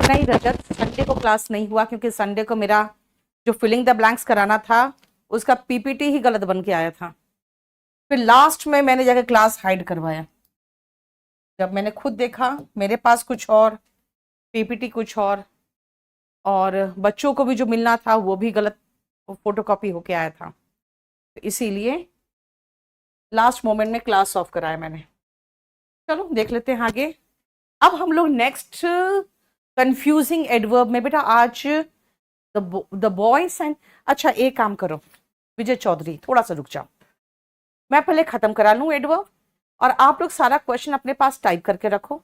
नहीं रजत, संडे को क्लास नहीं हुआ क्योंकि संडे को मेरा जो फिलिंग द ब्लैंक्स कराना था उसका पीपीटी ही गलत बन के आया था। फिर लास्ट में मैंने जाकर क्लास हाइड करवाया। जब मैंने खुद देखा मेरे पास कुछ और, पीपीटी कुछ और बच्चों को भी जो मिलना था वो भी गलत फोटोकॉपी होके आया था। तो इसीलिए लास्ट मोमेंट में क्लास ऑफ कराया मैंने। चलो देख लेते हैं आगे। अब हम लोग नेक्स्ट कंफ्यूजिंग एडवर्ब में बेटा आज द बॉयज एंड, अच्छा एक काम करो विजय चौधरी, थोड़ा सा रुक जाओ, मैं पहले खत्म करा लूं एडवर्ब और आप लोग सारा क्वेश्चन अपने पास टाइप करके रखो।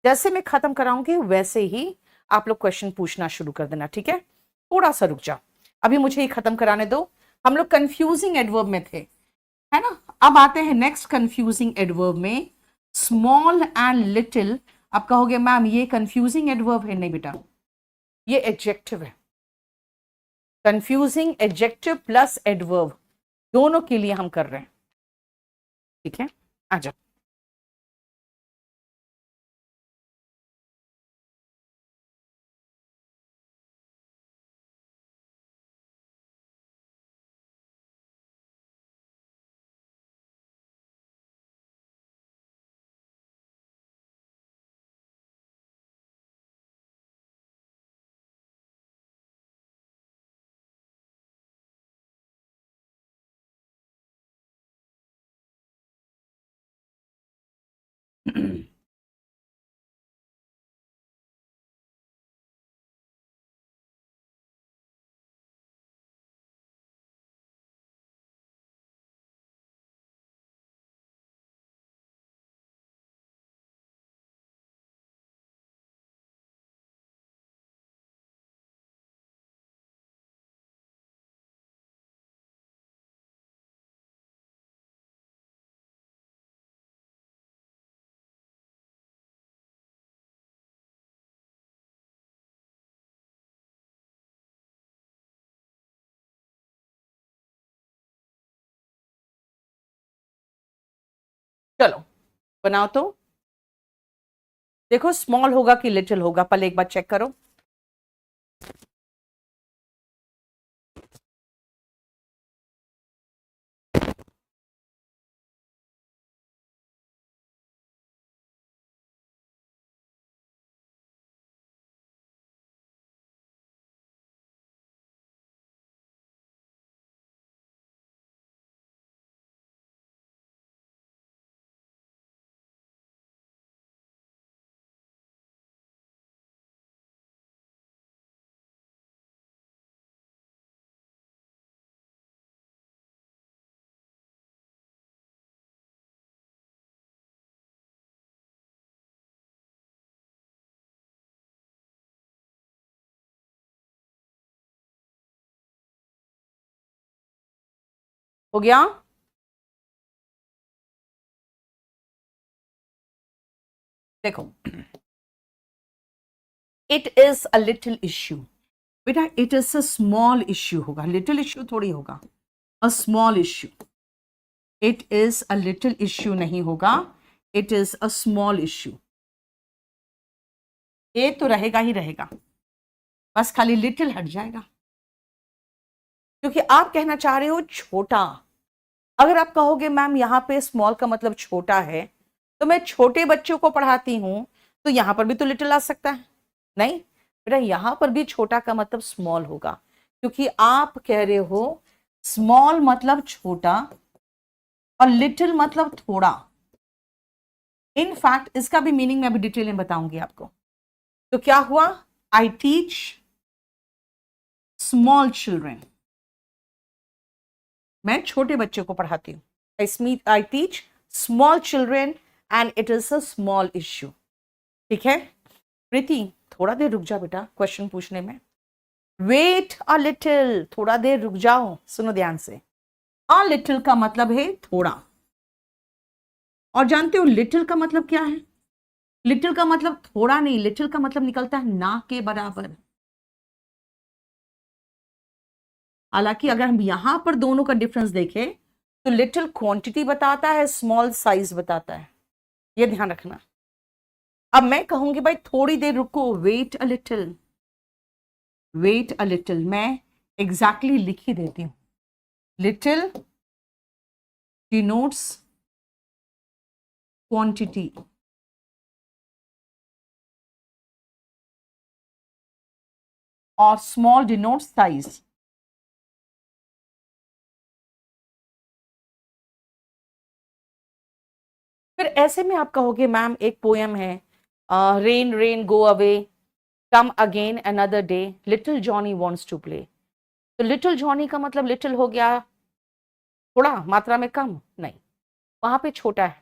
जैसे मैं खत्म कराऊंगी वैसे ही आप लोग क्वेश्चन पूछना शुरू कर देना, ठीक है? थोड़ा सा रुक जाओ, अभी मुझे ही खत्म कराने दो। हम लोग कंफ्यूजिंग एडवर्ब में थे, है ना? अब आते हैं नेक्स्ट कंफ्यूजिंग एडवर्ब में, स्मॉल एंड लिटिल। आप कहोगे मैम ये कंफ्यूजिंग एडवर्ब है। नहीं बेटा, ये एडजेक्टिव है। कंफ्यूजिंग एडजेक्टिव प्लस एडवर्ब दोनों के लिए हम कर रहे हैं, ठीक है? आ जाओ। चलो बनाओ तो, देखो स्मॉल होगा कि लिटिल होगा, पहले एक बार चेक करो। हो गया? देखो, it is a little issue. बेटा it is a small issue होगा, लिटिल इश्यू थोड़ी होगा, a small issue. It is a little issue नहीं होगा, it is a small issue. ये तो रहेगा ही रहेगा, बस खाली लिटिल हट जाएगा क्योंकि आप कहना चाह रहे हो छोटा। अगर आप कहोगे मैम यहाँ पे स्मॉल का मतलब छोटा है, तो मैं छोटे बच्चों को पढ़ाती हूं तो यहां पर भी तो लिटिल आ सकता है। नहीं बेटा, यहां पर भी छोटा का मतलब स्मॉल होगा क्योंकि आप कह रहे हो स्मॉल मतलब छोटा और लिटिल मतलब थोड़ा। इनफैक्ट इसका भी मीनिंग मैं अभी डिटेल में बताऊंगी आपको। तो क्या हुआ? आई टीच स्मॉल चिल्ड्रेन, मैं छोटे बच्चों को पढ़ाती हूँ। I teach small children and it is a small issue. ठीक है प्रीति, थोड़ा देर रुक जा बेटा क्वेश्चन पूछने में। वेट अ लिटिल, थोड़ा देर रुक जाओ, सुनो ध्यान से। अ लिटिल का मतलब है थोड़ा, और जानते हो लिटिल का मतलब क्या है? लिटिल का मतलब थोड़ा नहीं, लिटिल का मतलब निकलता है ना के बराबर। हालांकि अगर हम यहां पर दोनों का डिफरेंस देखें तो लिटिल क्वांटिटी बताता है, स्मॉल साइज बताता है, ये ध्यान रखना। अब मैं कहूंगी भाई थोड़ी देर रुको, wait a little, wait a little, मैं एग्जैक्टली लिख ही देती हूं। लिटिल डिनोट्स क्वांटिटी, और स्मॉल डिनोट्स साइज। फिर ऐसे में आप कहोगे मैम एक पोयम है, rain rain go away, come again another day, little Johnny wants to play. तो लिटिल जॉनी का मतलब लिटिल हो गया थोड़ा, मात्रा में कम नहीं, वहां पे छोटा है।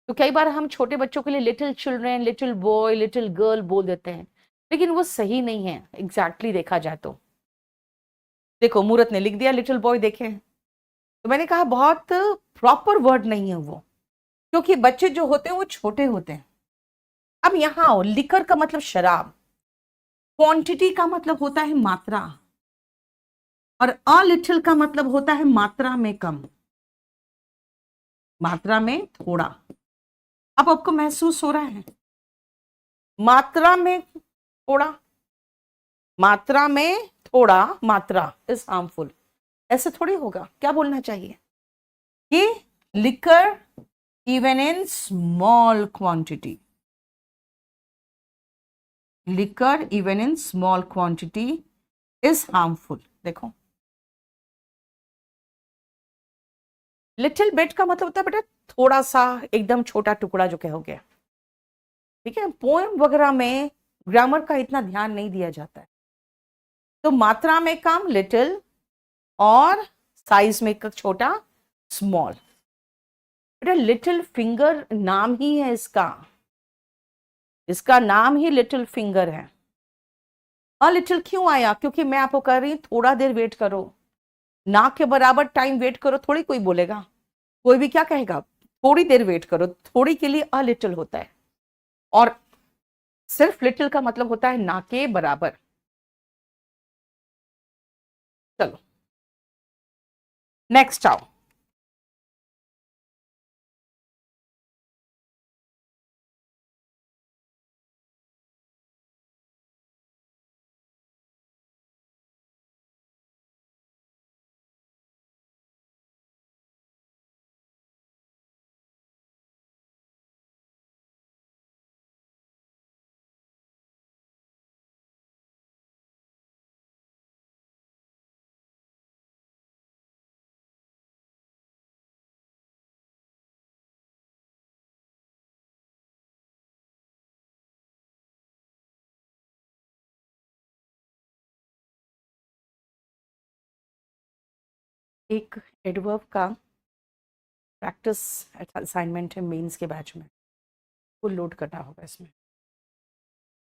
तो कई बार हम छोटे बच्चों के लिए little children, little boy, little girl बोल देते हैं, लेकिन वो सही नहीं है एग्जैक्टली देखा जाए तो। देखो मूरत ने लिख दिया लिटिल बॉय, देखे, तो मैंने कहा बहुत प्रॉपर वर्ड नहीं है वो, क्योंकि बच्चे जो होते हैं वो छोटे होते हैं। अब यहां आओ, लिकर का मतलब शराब, क्वांटिटी का मतलब होता है मात्रा, और अ लिटिल का मतलब होता है मात्रा में कम, मात्रा में थोड़ा। अब आपको महसूस हो रहा है, मात्रा में थोड़ा, मात्रा में थोड़ा, मात्रा इज हार्मफुल, ऐसे थोड़ी होगा। क्या बोलना चाहिए कि liquor even in small quantity, liquor even in small quantity is harmful. देखो लिटिल बिट का मतलब होता है बेटा थोड़ा सा, एकदम छोटा टुकड़ा जो कहोगे, ठीक है। पोएम वगैरह में ग्रामर का इतना ध्यान नहीं दिया जाता है। तो मात्रा में कम लिटिल, और साइज में छोटा स्मॉल। बेटा लिटिल फिंगर नाम ही है इसका, इसका नाम ही लिटिल फिंगर है। और लिटिल क्यों आया, क्योंकि मैं आपको कह रही हूं थोड़ा देर वेट करो, ना के बराबर टाइम वेट करो थोड़ी कोई बोलेगा, कोई भी क्या कहेगा, थोड़ी देर वेट करो, थोड़ी के लिए अ लिटिल होता है, और सिर्फ लिटिल का मतलब होता है ना के बराबर। चलो नेक्स्ट आओ। एक एडवर्ब का प्रैक्टिस असाइनमेंट है मेंस के बैच में, वो लोड करना होगा इसमें,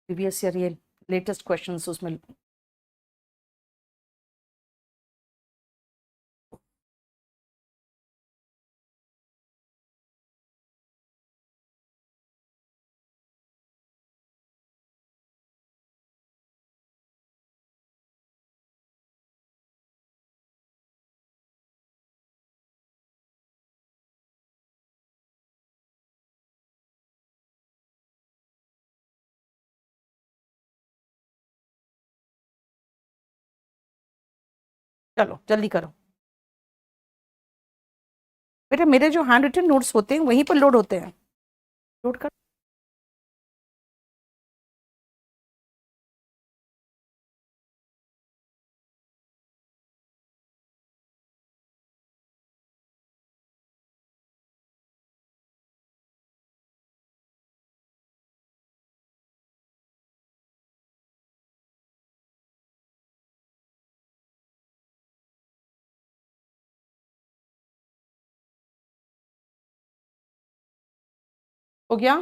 प्रीवियस ईयर ये लेटेस्ट क्वेश्चंस उसमें। चलो जल्दी करो बेटा, मेरे जो हैंड रिटन नोट्स होते हैं वहीं पर लोड होते हैं, लोड कर। हो गया।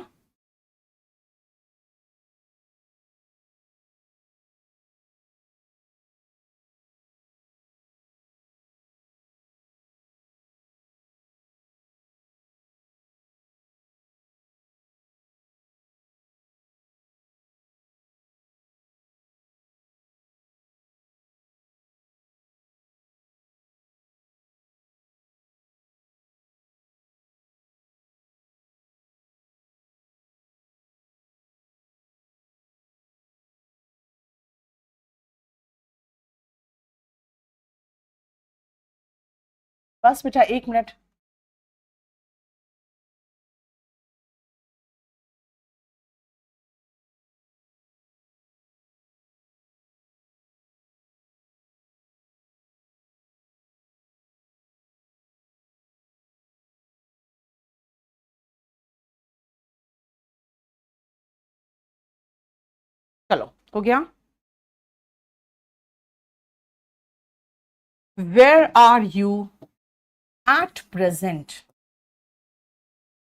बस बेटा 1 मिनट। चलो हो गया। Where are you at present.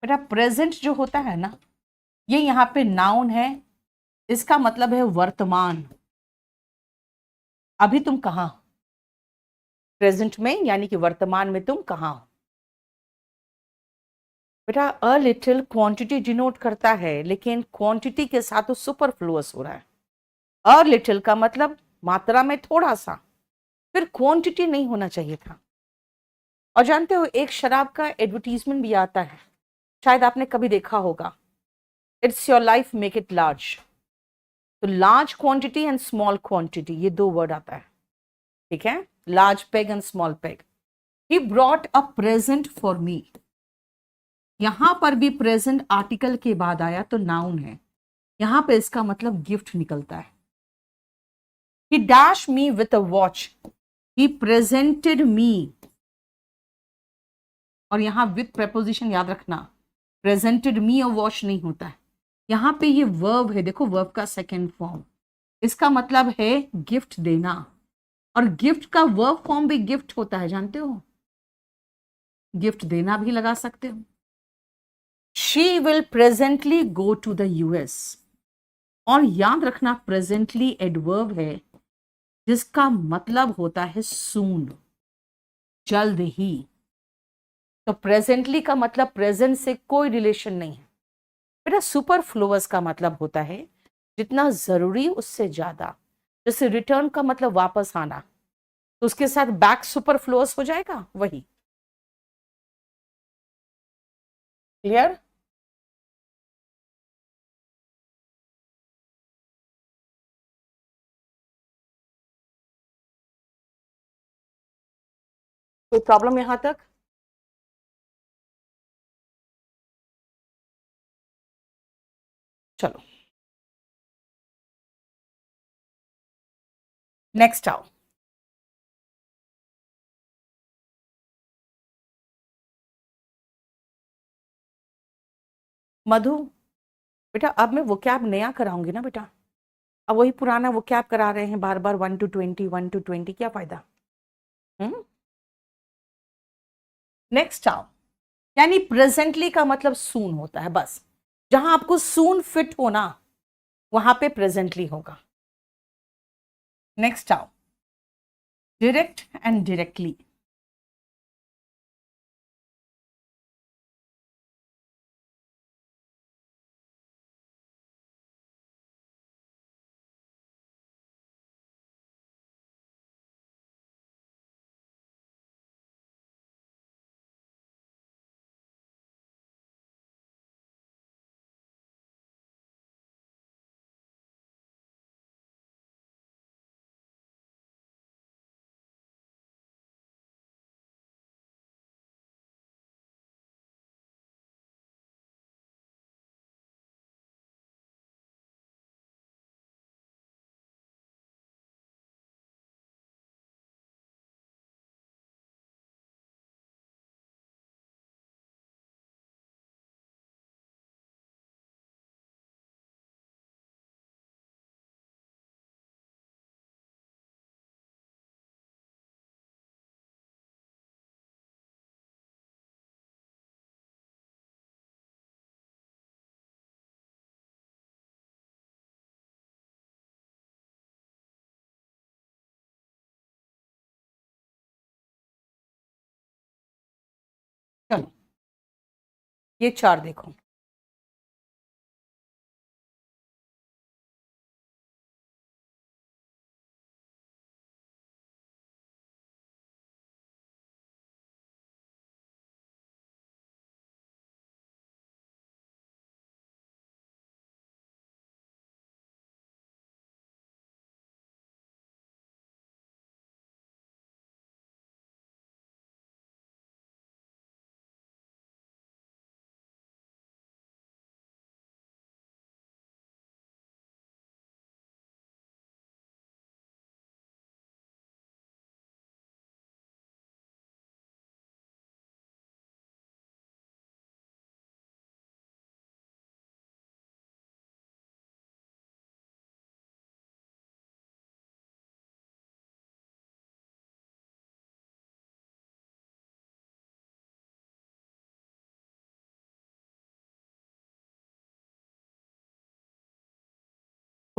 बेटा प्रेजेंट जो होता है ना, ये यहाँ पे नाउन है, इसका मतलब है वर्तमान। अभी तुम कहाँ हो? प्रेजेंट में यानी कि वर्तमान में तुम कहाँ हो। बेटा अ लिटिल क्वांटिटी डिनोट करता है, लेकिन क्वांटिटी के साथ तो सुपरफ्लुअस हो रहा है। अ लिटिल का मतलब मात्रा में थोड़ा सा, फिर क्वांटिटी नहीं होना चाहिए था। और जानते हो एक शराब का एडवर्टीजमेंट भी आता है, शायद आपने कभी देखा होगा, it's your life make it large. तो large quantity and small quantity, ये दो वर्ड आता है, ठीक है, large peg and small peg. He brought a present for me. यहां पर भी प्रेजेंट आर्टिकल के बाद आया तो नाउन है, यहां पे इसका मतलब गिफ्ट निकलता है। He dash me with a watch, he presented me. और यहां विथ प्रेपोजिशन याद रखना, प्रेजेंटेड मी अ वॉच नहीं होता है, यहां पे ये वर्ब है, देखो वर्ब का सेकेंड फॉर्म, इसका मतलब है गिफ्ट देना। और गिफ्ट का वर्ब फॉर्म भी गिफ्ट होता है, जानते हो, गिफ्ट देना भी लगा सकते हो। She will presently go to the US. और याद रखना प्रेजेंटली एडवर्ब है, जिसका मतलब होता है सून, जल्द ही। तो प्रेजेंटली का मतलब प्रेजेंट से कोई रिलेशन नहीं है। बेटा सुपरफ्लुअस का मतलब होता है जितना जरूरी उससे ज्यादा। जैसे रिटर्न का मतलब वापस आना, तो उसके साथ बैक सुपरफ्लुअस हो जाएगा, वही। क्लियर? कोई प्रॉब्लम यहां तक? चलो नेक्स्ट आओ। मधु, बेटा अब मैं वो कैब नया कराऊंगी ना बेटा, अब वही पुराना वो कैब करा रहे हैं बार बार, 1 to 20 1 to 20, क्या फायदा। हम्म। नेक्स्ट आओ। यानी प्रेजेंटली का मतलब सून होता है, बस जहां आपको सून फिट होना वहां पे प्रेजेंटली होगा। नेक्स्ट आओ। Direct and directly. चलो ये चार देखो।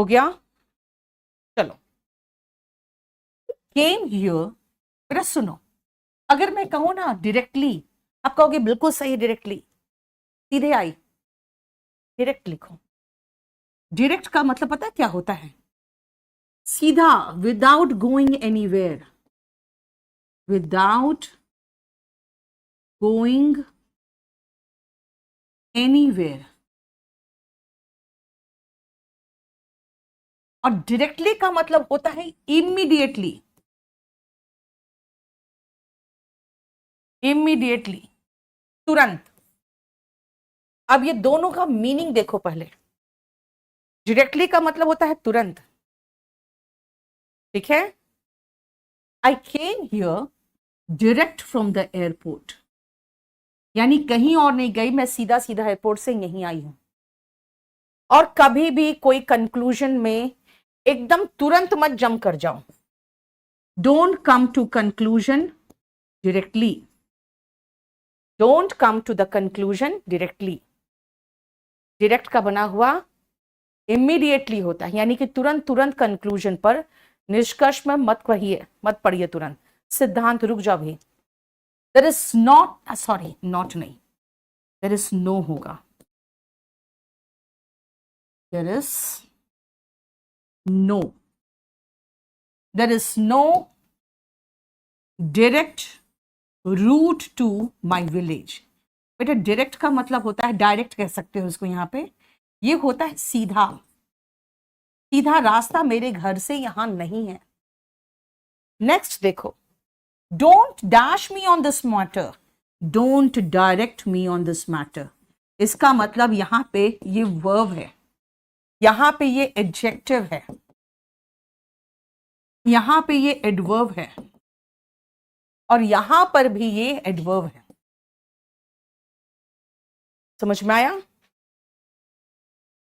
हो गया। चलो, केम हियर, बेटा सुनो, अगर मैं कहूं ना डायरेक्टली, आप कहोगे बिल्कुल सही, डायरेक्टली, सीधे आई, डायरेक्ट लिखो। डायरेक्ट का मतलब पता है क्या होता है? सीधा, without going anywhere, without going anywhere. और डायरेक्टली का मतलब होता है इमीडिएटली, इमीडिएटली, तुरंत। अब ये दोनों का मीनिंग देखो पहले। डायरेक्टली का मतलब होता है तुरंत, ठीक है। I came here direct from the airport, यानी कहीं और नहीं गई, मैं सीधा सीधा एयरपोर्ट से यहीं आई हूं। और कभी भी कोई कंक्लूजन में एकदम तुरंत मत जंप कर जाओ। Don't come to conclusion directly, don't come to the conclusion directly. Direct का बना हुआ इमीडिएटली होता है, यानी कि तुरंत तुरंत कंक्लूजन पर, निष्कर्ष में मत कहिए, मत पढ़िए तुरंत, सिद्धांत रुक जाओ भी। There is not, sorry not नहीं, देयर इज नो होगा, there is no, there is no direct route to my village. बेटा डायरेक्ट का मतलब होता है, डायरेक्ट कह सकते हो इसको, यहां पे ये होता है सीधा, सीधा रास्ता मेरे घर से यहां नहीं है। नेक्स्ट देखो, don't dash me on this matter, don't direct me on this matter. इसका मतलब यहां पे ये वर्ब है, यहां पे ये एडजेक्टिव है, यहां पे ये एडवर्ब है, और यहां पर भी ये एडवर्ब है। समझ में आया?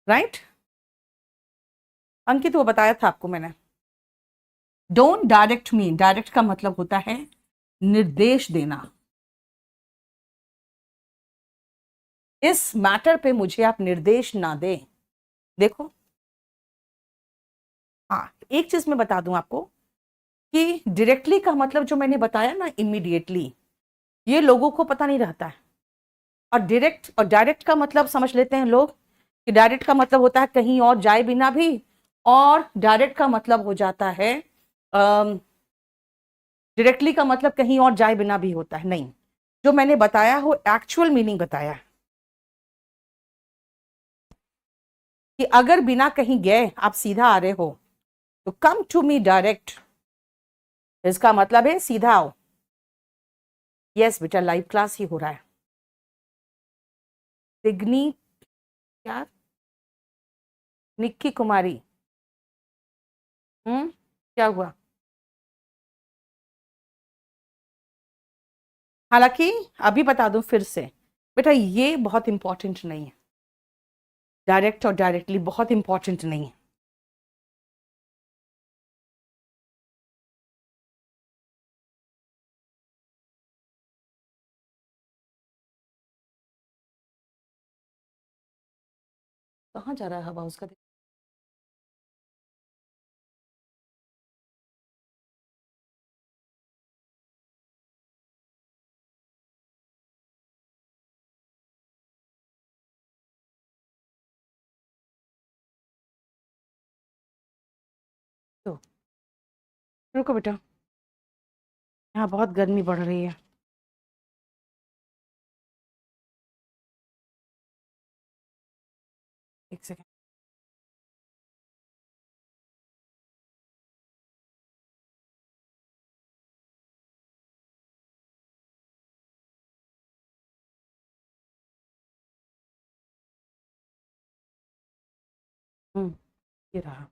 राइट? अंकित वो बताया था आपको मैंने। डोंट डायरेक्ट मी, डायरेक्ट का मतलब होता है निर्देश देना। इस मैटर पे मुझे आप निर्देश ना दें। देखो, हाँ एक चीज मैं बता दूं आपको कि डायरेक्टली का मतलब जो मैंने बताया ना, इमीडिएटली, ये लोगों को पता नहीं रहता है। और डायरेक्ट का मतलब समझ लेते हैं लोग कि डायरेक्ट का मतलब होता है कहीं और जाए बिना भी, और डायरेक्ट का मतलब हो जाता है, डायरेक्टली का मतलब कहीं और जाए बिना भी होता है। नहीं, जो मैंने बताया हो एक्चुअल मीनिंग बताया है, कि अगर बिना कहीं गए आप सीधा आ रहे हो तो कम टू मी डायरेक्ट, इसका मतलब है सीधा आओ। यस बेटा, लाइव क्लास ही हो रहा है। सिग्नी, क्या, निक्की कुमारी, क्या हुआ? हालांकि अभी बता दूं फिर से, बेटा ये बहुत इंपॉर्टेंट नहीं है, डायरेक्ट और डायरेक्टली बहुत इंपॉर्टेंट नहीं है। कहाँ जा रहा है हवा उसका? तो रुको बेटा, यहाँ बहुत गर्मी बढ़ रही है। एक सेकेंड। ये रहा।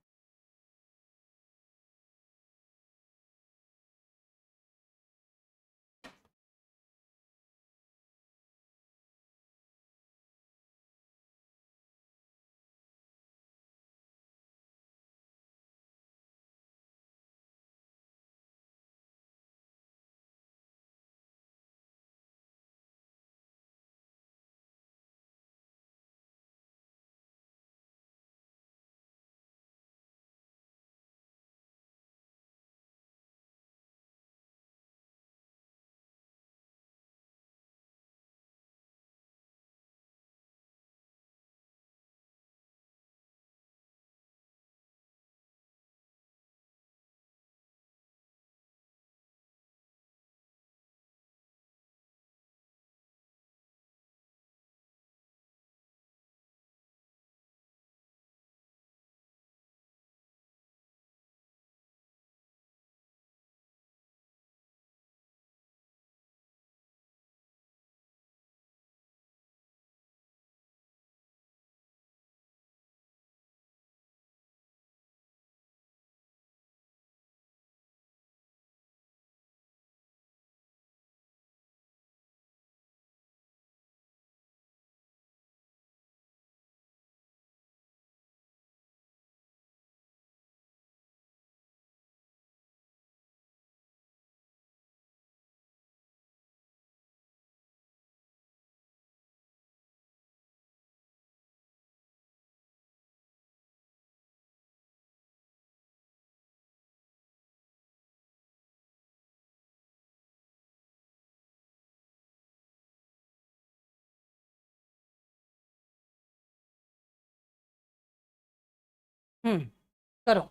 करो।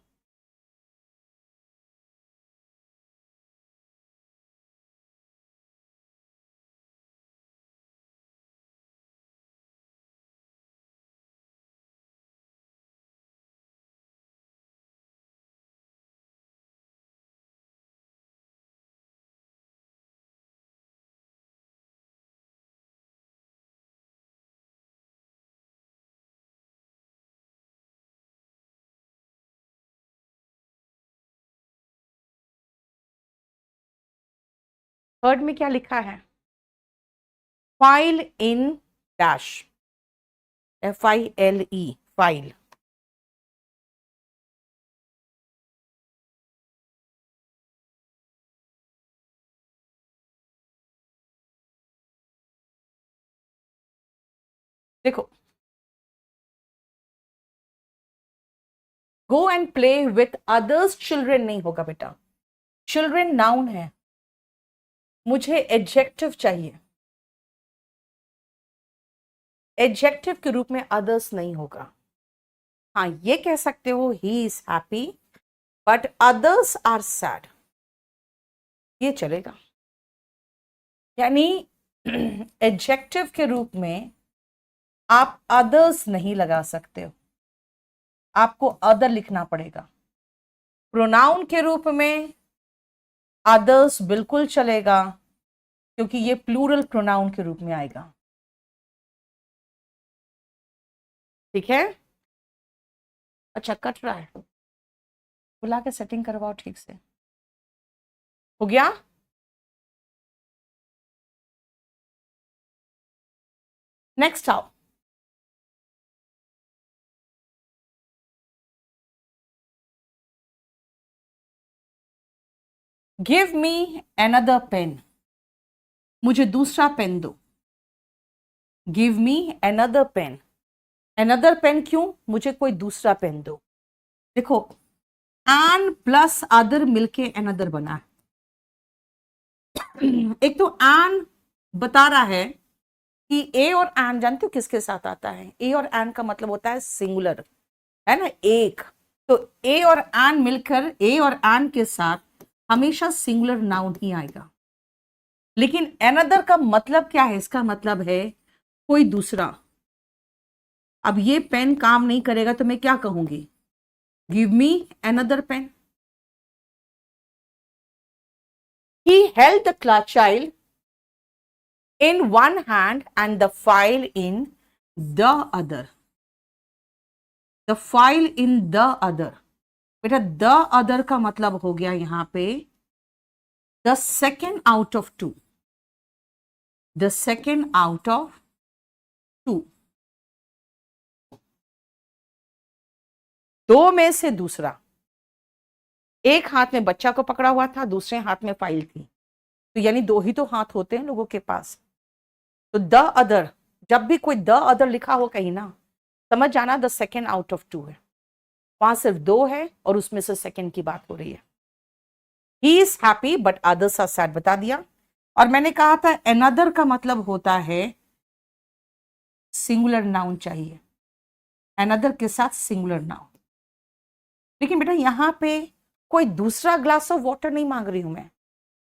थर्ड में क्या लिखा है? File in dash, FILE, file. देखो, go and play with others children नहीं होगा बेटा, चिल्ड्रेन नाउन है, मुझे एडजेक्टिव चाहिए, एडजेक्टिव के रूप में अदर्स नहीं होगा। हाँ, ये कह सकते हो he is happy but others are sad, ये चलेगा। यानी एडजेक्टिव के रूप में आप अदर्स नहीं लगा सकते हो, आपको अदर लिखना पड़ेगा। प्रोनाउन के रूप में अदर्स बिल्कुल चलेगा, क्योंकि ये प्लूरल प्रोनाउन के रूप में आएगा। ठीक है? अच्छा, कट रहा है, बुला के सेटिंग करवाओ ठीक से। हो गया? नेक्स्ट आओ। गिव मी अनदर पेन, मुझे दूसरा पेन दो। Give me another pen, another pen क्यों? मुझे कोई दूसरा पेन दो। देखो, एन प्लस अदर मिलके अनदर बना। एक तो एन बता रहा है कि ए और एन जानते हो किसके साथ आता है? ए और एन का मतलब होता है सिंगुलर, है ना, एक। तो ए और एन मिलकर ए और एन के साथ हमेशा सिंगुलर नाउन ही आएगा। लेकिन अनदर का मतलब क्या है? इसका मतलब है कोई दूसरा। अब ये पेन काम नहीं करेगा तो मैं क्या कहूंगी? Give me another pen. He held the child in one hand and the file in the other, the file in the other। बेटा the other का मतलब हो गया यहां पे the second out of two, the second out of two, दो में से दूसरा। एक हाथ में बच्चा को पकड़ा हुआ था, दूसरे हाथ में फाइल थी, तो यानी दो ही तो हाथ होते हैं लोगों के पास। तो द अदर, जब भी कोई द अदर लिखा हो कहीं ना, समझ जाना the second out of two है, वहां सिर्फ दो है और उसमें से सेकेंड की बात हो रही है। He is happy but others are sad, बता दिया। और मैंने कहा था अनदर का मतलब होता है सिंगुलर नाउन चाहिए, अनदर के साथ सिंगुलर नाउन। लेकिन बेटा यहां पे कोई दूसरा ग्लास ऑफ वाटर नहीं मांग रही हूं मैं,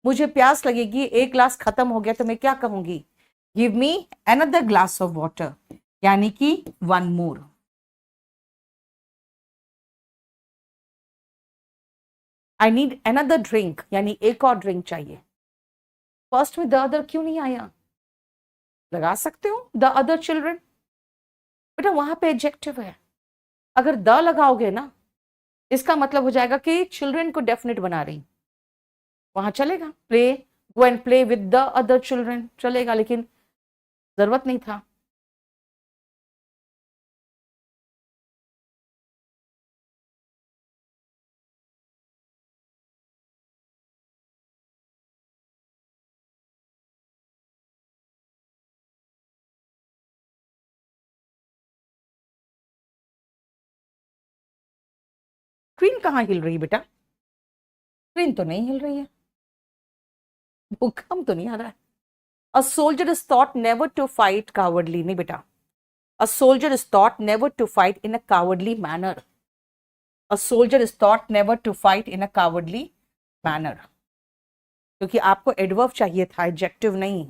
मुझे प्यास लगेगी, एक ग्लास खत्म हो गया तो मैं क्या कहूंगी? Give me another glass of water, यानी कि one more. I need another drink, यानी एक और ड्रिंक चाहिए। फर्स्ट में द अदर क्यों नहीं आया? लगा सकते हो द अदर चिल्ड्रन, बेटा वहां पे एडजेक्टिव है। अगर द लगाओगे ना, इसका मतलब हो जाएगा कि चिल्ड्रन को डेफिनेट बना रही, वहां चलेगा। Play, go and play with the other children चलेगा, लेकिन जरूरत नहीं था। स्क्रीन कहाँ हिल रही बेटा? स्क्रीन तो नहीं हिल रही है, भूकंप तो नहीं आ रहा है। A soldier is thought never to fight cowardly, नहीं बेटा, a soldier is thought never to fight in a cowardly manner. A soldier is taught never to fight in a cowardly manner, क्योंकि आपको एडवर्ब चाहिए था, adjective नहीं।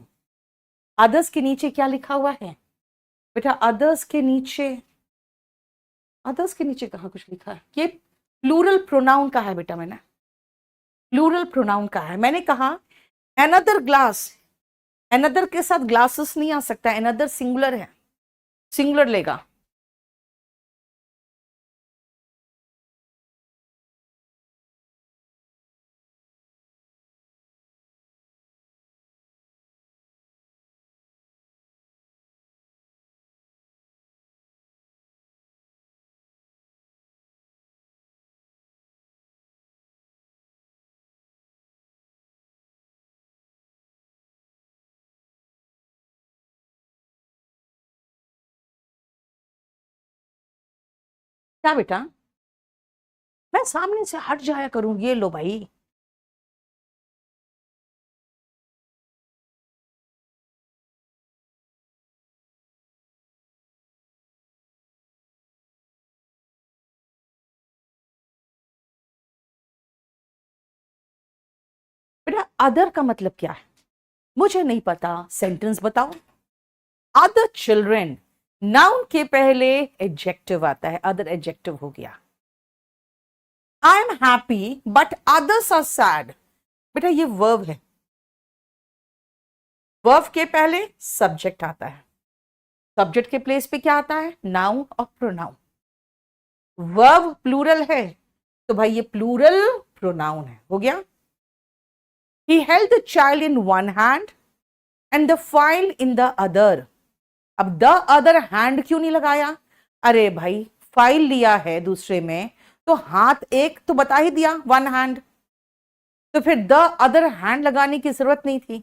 Others के नीचे क्या लिखा हुआ है बेटा? अदर्स के नीचे, अदर्स के नीचे कहाँ कुछ लिखा है? ये प्लूरल प्रोनाउन का है बेटा, मैंने प्लूरल प्रोनाउन का है। मैंने कहा एनदर ग्लास, एनदर के साथ ग्लासेस नहीं आ सकता, एनदर सिंगुलर है, सिंगुलर लेगा। क्या बेटा? मैं सामने से हट जाया करूं, ये लो भाई। बेटा अदर का मतलब क्या है? मुझे नहीं पता, सेंटेंस बताओ। अदर चिल्ड्रेन, नाउन के पहले एडजेक्टिव आता है, अदर एडजेक्टिव हो गया। I am happy but others are sad, बेटा ये वर्ब है, वर्ब के पहले सब्जेक्ट आता है, सब्जेक्ट के प्लेस पे क्या आता है? नाउन और प्रोनाउन। वर्ब प्लूरल है तो भाई ये प्लूरल प्रोनाउन है, हो गया। He held the child in one hand and the file in the other. अब द अदर हैंड क्यों नहीं लगाया? अरे भाई फाइल लिया है दूसरे में तो हाथ एक तो बता ही दिया, वन हैंड, तो फिर द अदर हैंड लगाने की जरूरत नहीं थी।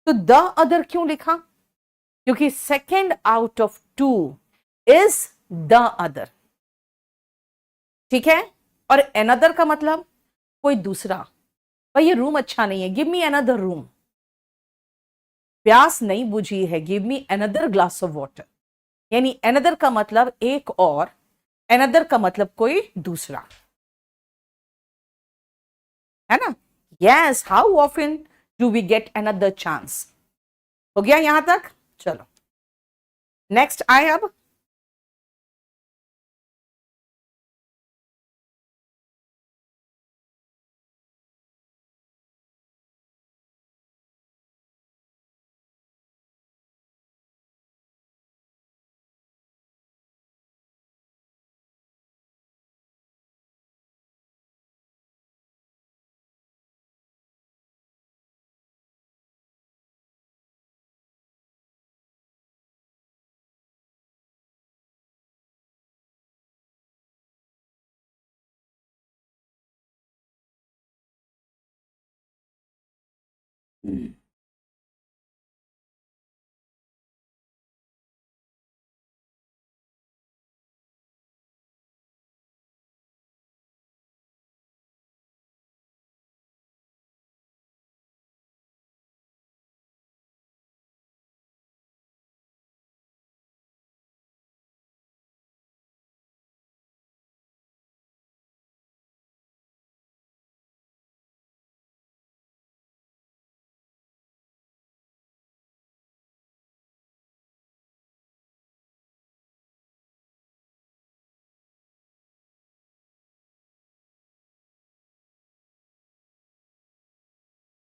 तो द अदर क्यों लिखा? क्योंकि second out of two is the other, ठीक है। और अनदर का मतलब कोई दूसरा। भाई ये रूम अच्छा नहीं है, गिव मी अनदर रूम। प्यास नहीं बुझी है, give me another glass of water. यानी अनदर का मतलब एक और, अनदर का मतलब कोई दूसरा, है ना। Yes, how often do we get another chance. हो गया यहां तक? चलो नेक्स्ट आए अब।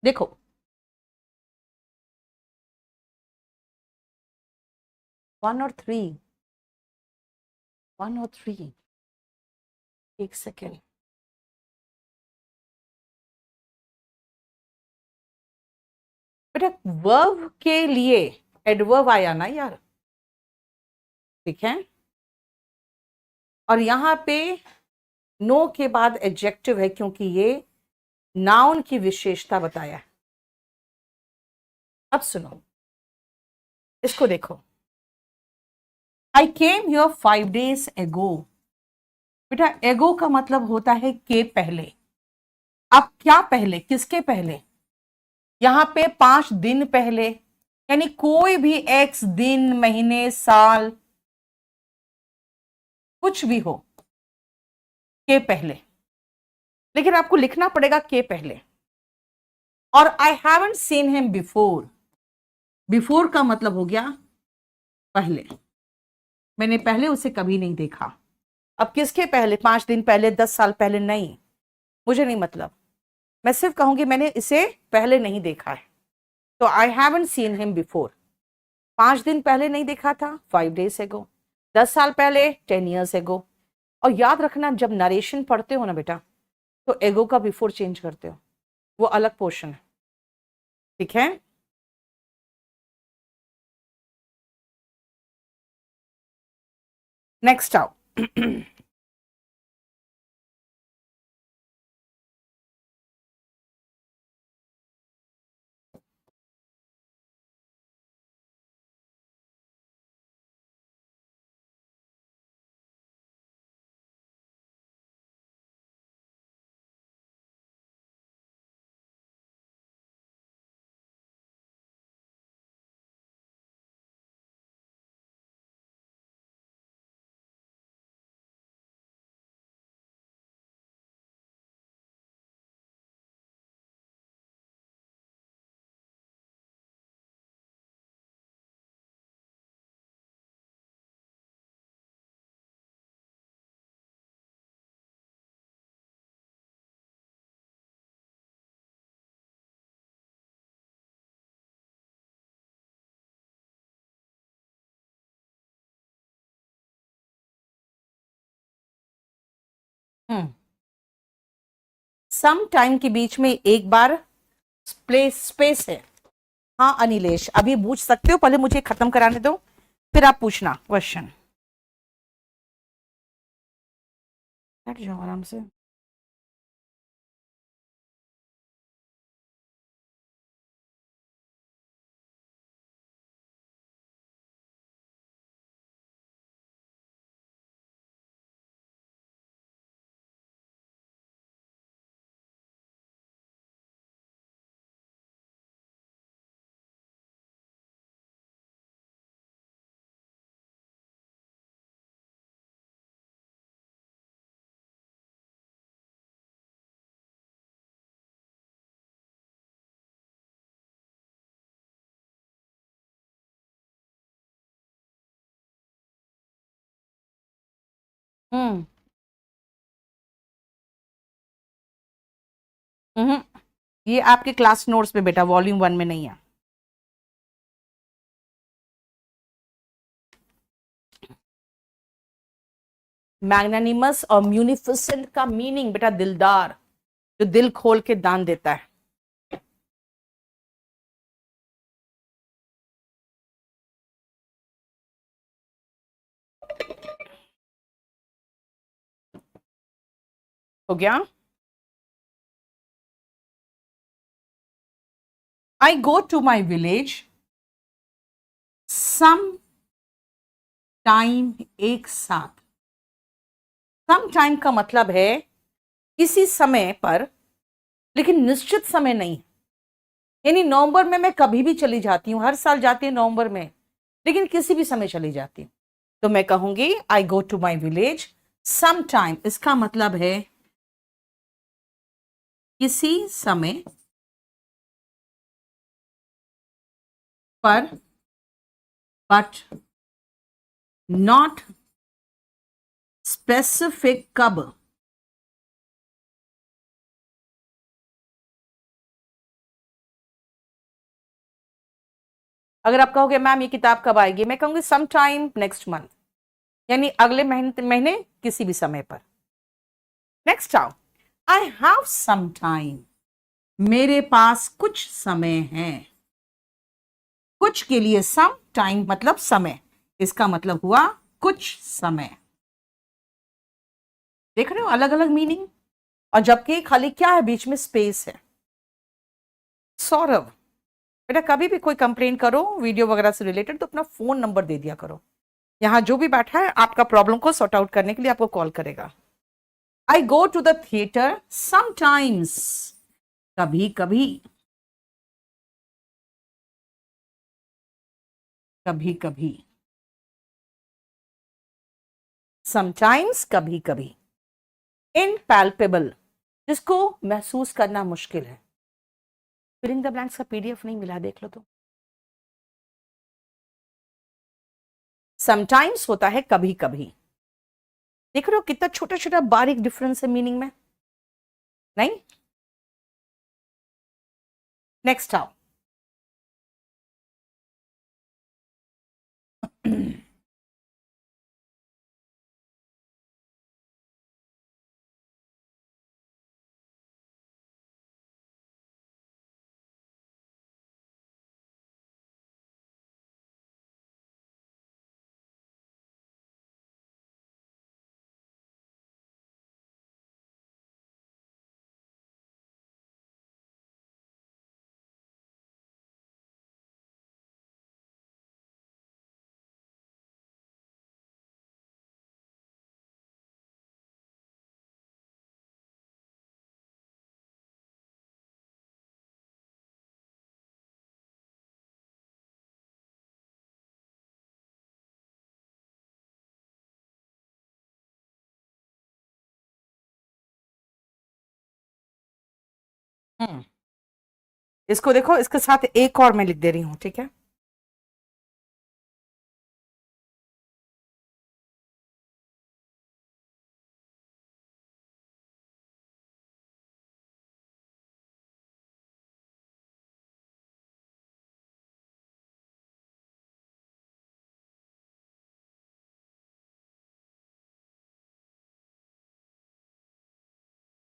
देखो वन और थ्री, वन और थ्री, एक सेकेंड। बेटा वर्ब के लिए एडवर्ब आया ना यार, ठीक है। और यहां पे नो के बाद एडजेक्टिव है क्योंकि ये नाउन की विशेषता बताया है। अब सुनो, इसको देखो। आई केम हियर 5 days ago। बेटा एगो का मतलब होता है के पहले। अब क्या पहले, किसके पहले? यहां पे 5 दिन पहले, यानी कोई भी एक्स दिन महीने साल कुछ भी हो, के पहले, लेकिन आपको लिखना पड़ेगा के पहले। और I haven't seen him before, before का मतलब हो गया पहले, मैंने पहले उसे कभी नहीं देखा। अब किसके पहले? 5 दिन पहले, 10 साल पहले? नहीं, मुझे नहीं मतलब, मैं सिर्फ कहूंगी मैंने इसे पहले नहीं देखा है। तो I haven't seen him before, 5 दिन पहले नहीं देखा था, 5 days ago, 10 साल पहले, 10 years ago। और याद रखना, जब नरेशन पढ़ते हो ना बेटा, तो एगो का बिफोर चेंज करते हो, वो अलग पोर्शन है, ठीक है। नेक्स्ट आओ। सम टाइम के बीच में एक बार प्लेस स्पेस है। हाँ अनिलेश, अभी पूछ सकते हो, पहले मुझे खत्म कराने दो, फिर आप पूछना क्वेश्चन। बैठ जाओ आराम से। हम्म। हम्म। ये आपके क्लास नोट्स में बेटा, वॉल्यूम 1 में नहीं है। मैग्नानिमस और म्यूनिफिसेंट का मीनिंग बेटा दिलदार, जो दिल खोल के दान देता है। हो गया। I go to my village some time, एक साथ। सम टाइम का मतलब है किसी समय पर, लेकिन निश्चित समय नहीं। यानी नवंबर में मैं कभी भी चली जाती हूँ, हर साल जाती हूँ नवंबर में, लेकिन किसी भी समय चली जाती हूँ। तो मैं कहूंगी I go to my village some time, इसका मतलब है किसी समय पर, बट नॉट स्पेसिफिक कब। अगर आप कहोगे मैम ये किताब कब आएगी, मैं कहूंगी सम टाइम नेक्स्ट मंथ, यानी अगले महीने महीने किसी भी समय पर। नेक्स्ट आओ। आई हैव सम टाइम, मेरे पास कुछ समय है। कुछ के लिए सम टाइम मतलब समय, इसका मतलब हुआ कुछ समय। देख रहे हो अलग अलग मीनिंग, और जबकि खाली क्या है बीच में, स्पेस है। सौरभ बेटा, कभी भी कोई कंप्लेन करो वीडियो वगैरह से रिलेटेड, तो अपना फोन नंबर दे दिया करो, यहाँ जो भी बैठा है आपका प्रॉब्लम को सॉर्ट आउट करने के लिए आपको कॉल करेगा। I go to the theatre sometimes, कभी कभी, कभी कभी, समटाइम्स कभी कभी। इनपैल्पेबल, जिसको महसूस करना मुश्किल है। फिलिंग द ब्लैंक्स का पीडीएफ नहीं मिला, देख लो तो। समटाइम्स होता है, कभी कभी। देख रहे हो कितना छोटा छोटा बारीक डिफरेंस है मीनिंग में, नहीं? नेक्स्ट आओ। इसको देखो, इसके साथ एक और मैं लिख दे रही हूं, ठीक है?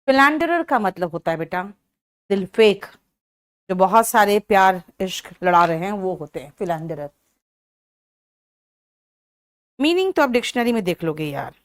फिलैंडरर का मतलब होता है बेटा दिल फेक, जो बहुत सारे प्यार इश्क लड़ा रहे हैं वो होते हैं फिलैंडरर। मीनिंग तो आप डिक्शनरी में देख लोगे यार।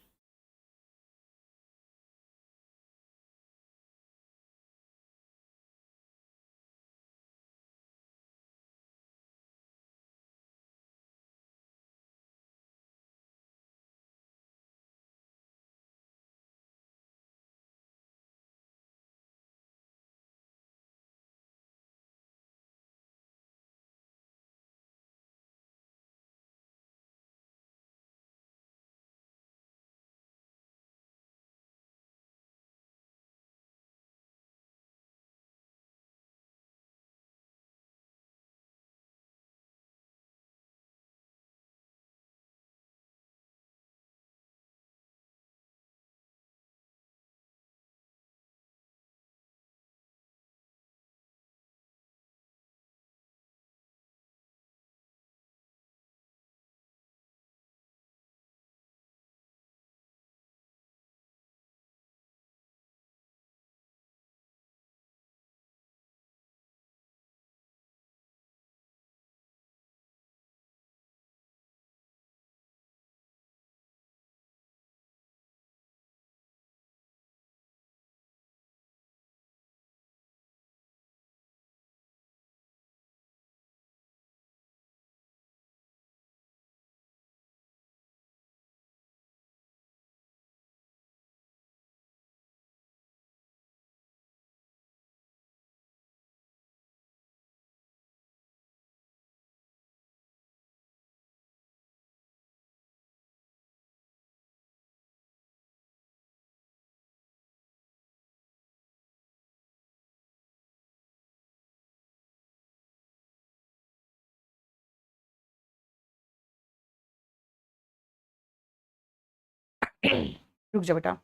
रुक जा बेटा।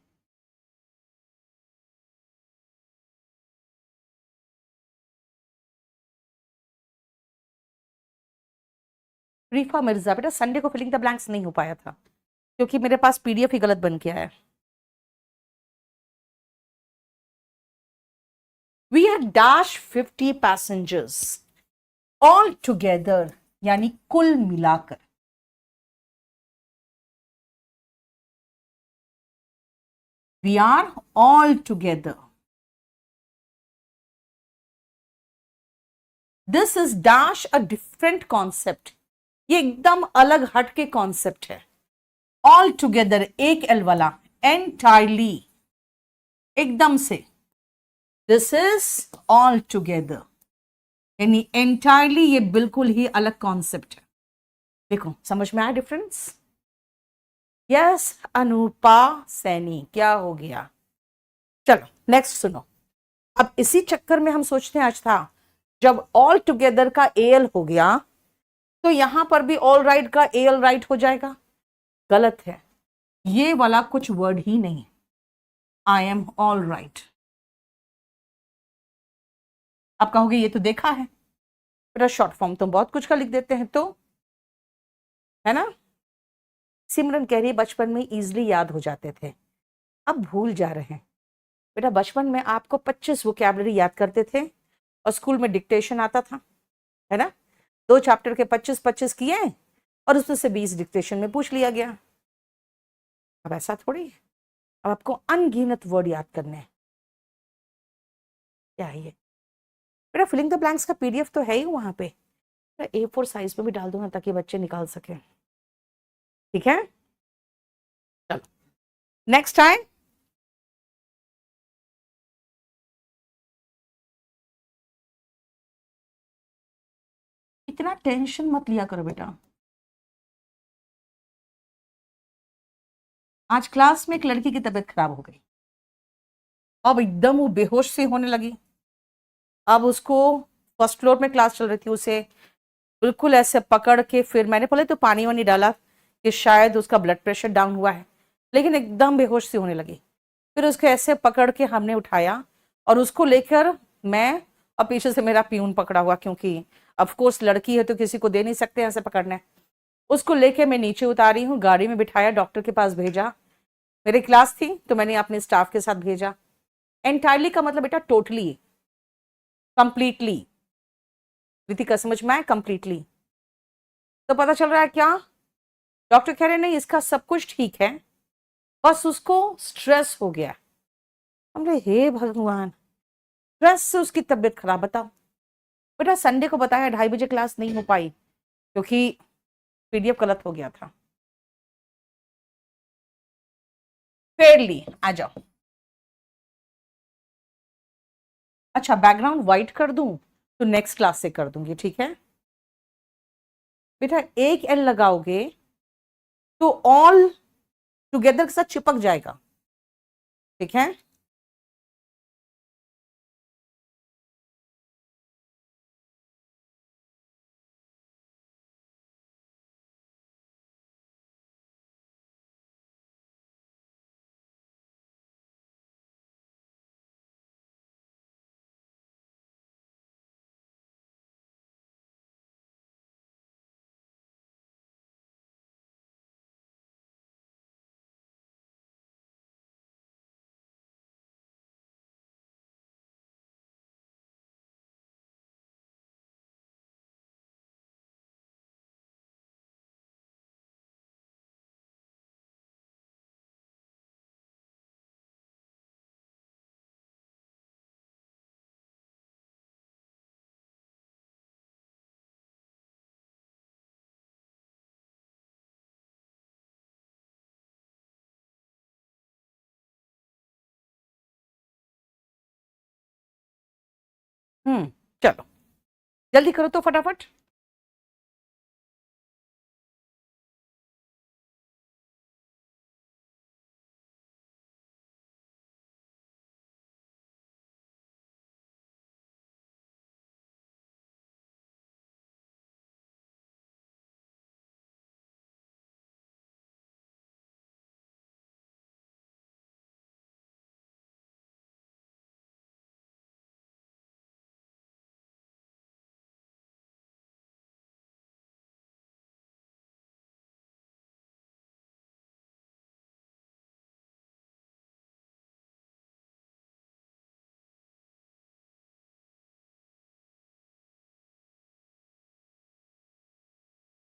रीफा मिर्जा, बेटा संडे को फिलिंग द ब्लैंक्स नहीं हो पाया था क्योंकि मेरे पास पीडीएफ ही गलत बन के आया है। We are dash 50 passengers all together, यानी कुल मिलाकर। We are all together. This is dash a different concept, ये एकदम अलग हट के कॉन्सेप्ट है। ऑल टुगेदर एक एल वाला, एंटायरली एकदम से। दिस इज ऑल टुगेदर यानी एंटायरली, ये बिल्कुल ही अलग कॉन्सेप्ट है। देखो समझ में आया डिफरेंस? यस अनुपा सैनी, क्या हो गया? चलो नेक्स्ट सुनो। अब इसी चक्कर में हम सोचते हैं आज था जब ऑल टुगेदर का एल हो गया तो यहां पर भी ऑल राइट का एल राइट हो जाएगा। गलत है, ये वाला कुछ वर्ड ही नहीं। I am all right. आप कहोगे ये तो देखा है, बेटा शॉर्ट फॉर्म तो बहुत कुछ का लिख देते हैं, तो है ना। सिमरन कह रही है बचपन में इजीली याद हो जाते थे, अब भूल जा रहे हैं। बेटा बचपन में आपको 25 वोकैबलरी याद करते थे और स्कूल में डिक्टेशन आता था, है ना। 2 चैप्टर के 25-25 किए और उसमें से 20 डिक्टेशन में पूछ लिया गया। अब ऐसा थोड़ी है, अब आपको अनगिनत वर्ड याद करने हैं। क्या है ये बेटा? फिलिंग द ब्लैंक्स का पीडीएफ तो है ही वहां पे, A4 साइज में भी डाल दूंगा ताकि बच्चे निकाल सके। ठीक है, चलो नेक्स्ट टाइम। इतना टेंशन मत लिया करो बेटा। आज क्लास में एक लड़की की तबीयत खराब हो गई, अब एकदम वो बेहोश सी होने लगी। अब उसको फर्स्ट फ्लोर में क्लास चल रही थी, उसे बिल्कुल ऐसे पकड़ के, फिर मैंने पहले तो पानी वानी डाला कि शायद उसका ब्लड प्रेशर डाउन हुआ है, लेकिन एकदम बेहोश सी होने लगी। फिर उसको ऐसे पकड़ के हमने उठाया और उसको लेकर मैं, और पीछे से मेरा पियून पकड़ा हुआ, क्योंकि ऑफ कोर्स लड़की है तो किसी को दे नहीं सकते ऐसे पकड़ने। उसको लेके मैं नीचे उतारी हूँ, गाड़ी में बिठाया, डॉक्टर के पास भेजा। मेरी क्लास थी तो मैंने अपने स्टाफ के साथ भेजा। एंटायरली का मतलब बेटा टोटली, कंप्लीटली। रितिका समझ में आया? कंप्लीटली। तो पता चल रहा है क्या, डॉक्टर कह रहे नहीं इसका सब कुछ ठीक है, बस उसको स्ट्रेस हो गया। हमने हे भगवान, स्ट्रेस से उसकी तबीयत खराब। बताओ बेटा, संडे को बताया 2:30 बजे क्लास नहीं हो पाई क्योंकि पीडीएफ गलत हो गया था। फेयरली आ जाओ। अच्छा बैकग्राउंड व्हाइट कर दूं तो नेक्स्ट क्लास से कर दूंगी, ठीक है बेटा। एक एल लगाओगे तो ऑल टुगेदर के साथ चिपक जाएगा, ठीक है। चलो जल्दी करो तो फटाफट।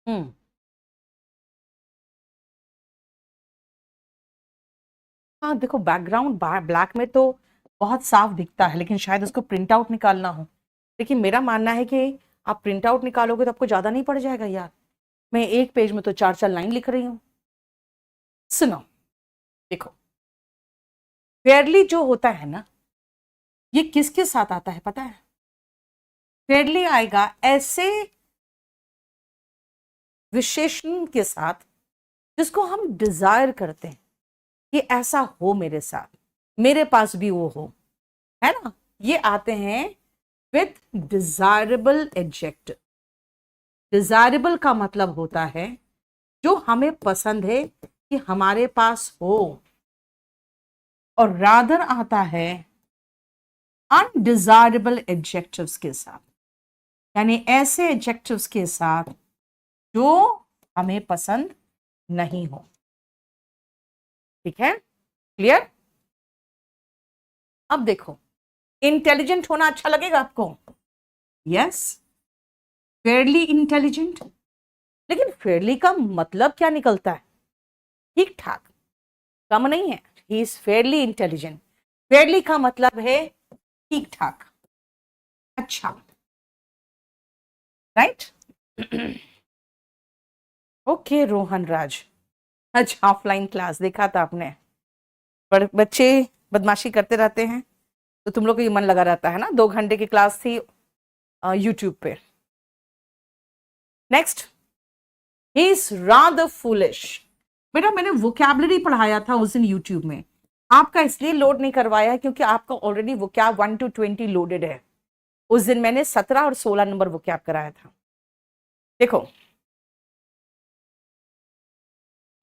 हम्म हाँ देखो, बैकग्राउंड ब्लैक में तो बहुत साफ दिखता है, लेकिन शायद उसको प्रिंट आउट निकालना हो। लेकिन मेरा मानना है कि आप प्रिंट आउट निकालोगे तो आपको ज्यादा नहीं पड़ जाएगा यार। मैं एक पेज में तो 4-4 लाइन लिख रही हूँ। सुनो, देखो फेयरली जो होता है ना, ये किसके साथ आता है पता है? फेयरली आएगा ऐसे विशेषण के साथ जिसको हम डिजायर करते हैं कि ऐसा हो मेरे साथ। मेरे पास भी वो हो, है ना। ये आते हैं विथ डिजायरेबल एडजेक्टिव। डिजायरेबल का मतलब होता है जो हमें पसंद है कि हमारे पास हो, और रादर आता है अनडिजायरेबल एडजेक्टिव्स के साथ, यानी ऐसे एडजेक्टिव्स के साथ जो हमें पसंद नहीं हो। ठीक है, क्लियर। अब देखो, इंटेलिजेंट होना अच्छा लगेगा आपको? Yes, Fairlie intelligent. लेकिन फेयरली का मतलब क्या निकलता है? ठीक ठाक, कम नहीं है। He is fairly intelligent. Fairlie का मतलब है ठीक ठाक, अच्छा, राइट। ओके रोहन राज, अच्छा ऑफलाइन क्लास देखा था आपने? बच्चे बदमाशी करते रहते हैं तो तुम लोग को ये मन लगा रहता है ना। 2 घंटे की क्लास थी यूट्यूब पे। Next, he is rather foolish. बेटा मैंने वोकैबलरी पढ़ाया था उस दिन यूट्यूब में, आपका इसलिए लोड नहीं करवाया है क्योंकि आपका ऑलरेडी वोकैब 1 to 20 लोडेड है। उस दिन मैंने 17 और 16 नंबर वोकैब कराया था। देखो,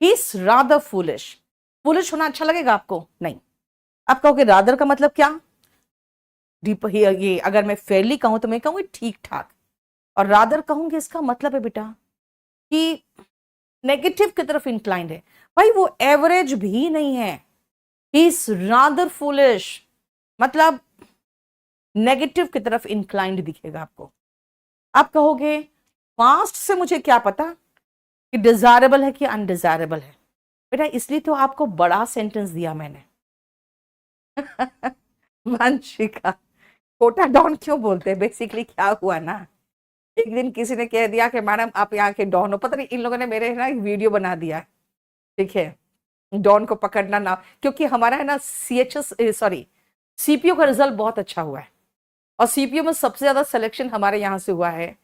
he is rather foolish. Foolish होना अच्छा लगेगा आपको? नहीं। आप कहोगे रादर का मतलब क्या? ये अगर मैं फेयरली कहूं तो मैं कहूंगी ठीक ठाक, और रादर कहूंगी इसका मतलब है बेटा कि नेगेटिव की तरफ इंक्लाइंड है। भाई वो एवरेज भी नहीं है, ही इज रादर फूलिश, मतलब नेगेटिव की तरफ इंक्लाइंड दिखेगा आपको। आप कहोगे पास्ट से मुझे क्या पता कि डिजायरेबल है कि अनडिजायरेबल है? बेटा इसलिए तो आपको बड़ा सेंटेंस दिया मैंने। वंशिका, छोटा डॉन क्यों बोलते हैं? बेसिकली क्या हुआ ना, एक दिन किसी ने कह दिया कि मैडम आप यहाँ के डॉन हो। पता नहीं इन लोगों ने मेरे ना एक वीडियो बना दिया, ठीक है, डॉन को पकड़ना ना, क्योंकि हमारा है ना सीएचएस सॉरी सीपीयू का रिजल्ट बहुत अच्छा हुआ है, और सीपीयू में सबसे ज्यादा सिलेक्शन हमारे यहाँ से हुआ है,